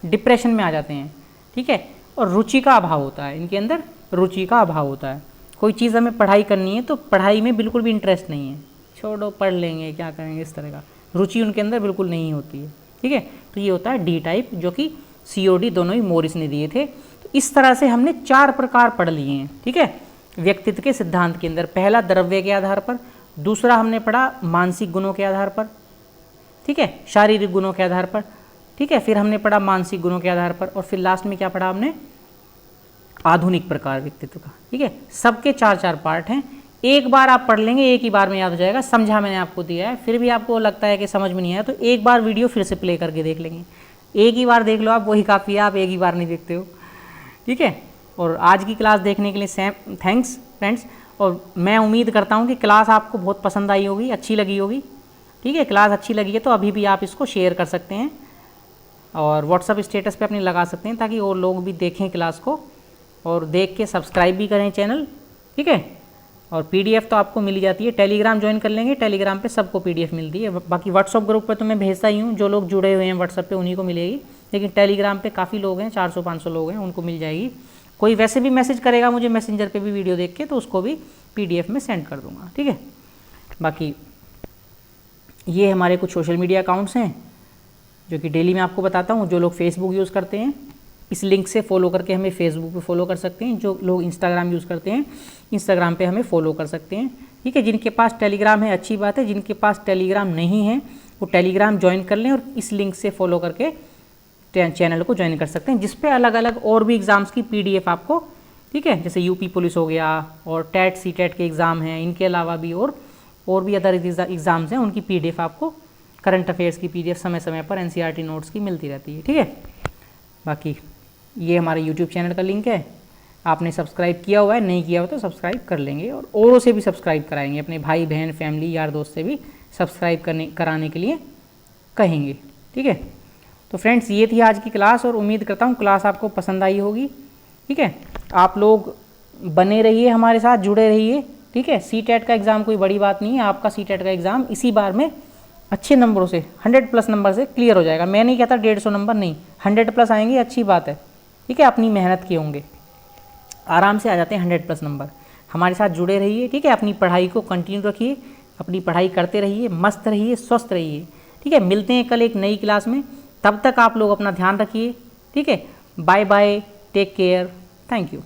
डिप्रेशन में आ जाते हैं, ठीक है। और रुचि का अभाव होता है, इनके अंदर रुचि का अभाव होता है। कोई चीज़ हमें पढ़ाई करनी है तो पढ़ाई में बिल्कुल भी इंटरेस्ट नहीं है, छोड़ो पढ़ लेंगे, क्या करेंगे, इस तरह का रुचि उनके अंदर बिल्कुल नहीं होती है, ठीक है। तो ये होता है डी टाइप, जो कि COD दोनों ही मॉरिस ने दिए थे। तो इस तरह से हमने 4 प्रकार पढ़ लिए हैं, ठीक है, व्यक्तित्व के सिद्धांत के अंदर। पहला द्रव्य के आधार पर, दूसरा हमने पढ़ा मानसिक गुणों के आधार पर, ठीक है, शारीरिक गुणों के आधार पर, ठीक है, फिर हमने पढ़ा मानसिक गुणों के आधार पर, और फिर लास्ट में क्या पढ़ा हमने? आधुनिक प्रकार व्यक्तित्व का, ठीक है। सबके 4-4 पार्ट हैं। एक बार आप पढ़ लेंगे, एक ही बार में याद हो जाएगा। समझा मैंने आपको दिया है, फिर भी आपको लगता है कि समझ में नहीं आया तो एक बार वीडियो फिर से प्ले करके देख लेंगे। एक ही बार देख लो आप, वही काफ़ी है, आप एक ही बार नहीं देखते हो, ठीक है। और आज की क्लास देखने के लिए थैंक्स फ्रेंड्स। और मैं उम्मीद करता हूँ कि क्लास आपको बहुत पसंद आई होगी, अच्छी लगी होगी, ठीक है। क्लास अच्छी लगी है तो अभी भी आप इसको शेयर कर सकते हैं और व्हाट्सअप स्टेटस पे अपने लगा सकते हैं, ताकि और लोग भी देखें क्लास को और देख के सब्सक्राइब भी करें चैनल, ठीक है। और PDF तो आपको मिल ही जाती है। टेलीग्राम ज्वाइन कर लेंगे, टेलीग्राम पे सबको PDF मिलती है। बाकी व्हाट्सअप ग्रुप पे तो मैं भेजता ही हूँ, जो लोग जुड़े हुए हैं व्हाट्सअप पे उन्हीं को मिलेगी, लेकिन टेलीग्राम पे काफ़ी लोग हैं, 400-500 लोग हैं, उनको मिल जाएगी। कोई वैसे भी मैसेज करेगा मुझे मैसेंजर पे भी वीडियो देख के, तो उसको भी PDF में सेंड कर दूँगा, ठीक है। बाकी ये हमारे कुछ सोशल मीडिया अकाउंट्स हैं जो कि डेली मैं आपको बताता हूँ। जो लोग फेसबुक यूज़ करते हैं, इस लिंक से फॉलो करके हमें फेसबुक पे फॉलो कर सकते हैं। जो लोग इंस्टाग्राम यूज़ करते हैं, इंस्टाग्राम पे हमें फॉलो कर सकते हैं, ठीक है। जिनके पास टेलीग्राम है अच्छी बात है, जिनके पास टेलीग्राम नहीं है वो टेलीग्राम ज्वाइन कर लें और इस लिंक से फॉलो करके चैनल को ज्वाइन कर सकते हैं, जिस पे अलग अलग और भी एग्ज़ाम्स की PDF आपको, ठीक है, जैसे UP पुलिस हो गया और TET CTET के एग्ज़ाम हैं, इनके अलावा भी और भी अदर एग्ज़ाम्स हैं, उनकी PDF आपको, करंट अफेयर्स की PDF समय समय पर NCERT नोट्स की मिलती रहती है, ठीक है। बाकी ये हमारे YouTube चैनल का लिंक है, आपने सब्सक्राइब किया हुआ है, नहीं किया हुआ तो सब्सक्राइब कर लेंगे और औरों से भी सब्सक्राइब कराएंगे, अपने भाई बहन फैमिली यार दोस्त से भी सब्सक्राइब कराने के लिए कहेंगे, ठीक है। तो फ्रेंड्स, ये थी आज की क्लास और उम्मीद करता हूँ क्लास आपको पसंद आई होगी, ठीक है। आप लोग बने रहिए, हमारे साथ जुड़े रहिए, ठीक है। CTET का एग्ज़ाम कोई बड़ी बात नहीं है, आपका CTET का एग्ज़ाम इसी बार में अच्छे नंबरों से 100+ नंबर से क्लियर हो जाएगा। मैं नहीं कहता 150 नंबर, नहीं, 100+ आएंगे, अच्छी बात है, ठीक है। अपनी मेहनत किए होंगे, आराम से आ जाते हैं 100+ नंबर। हमारे साथ जुड़े रहिए, ठीक है। अपनी पढ़ाई को कंटिन्यू रखिए, अपनी पढ़ाई करते रहिए, मस्त रहिए, स्वस्थ रहिए, ठीक है। मिलते हैं कल एक नई क्लास में, तब तक आप लोग अपना ध्यान रखिए, ठीक है। Bye bye, take care, thank you.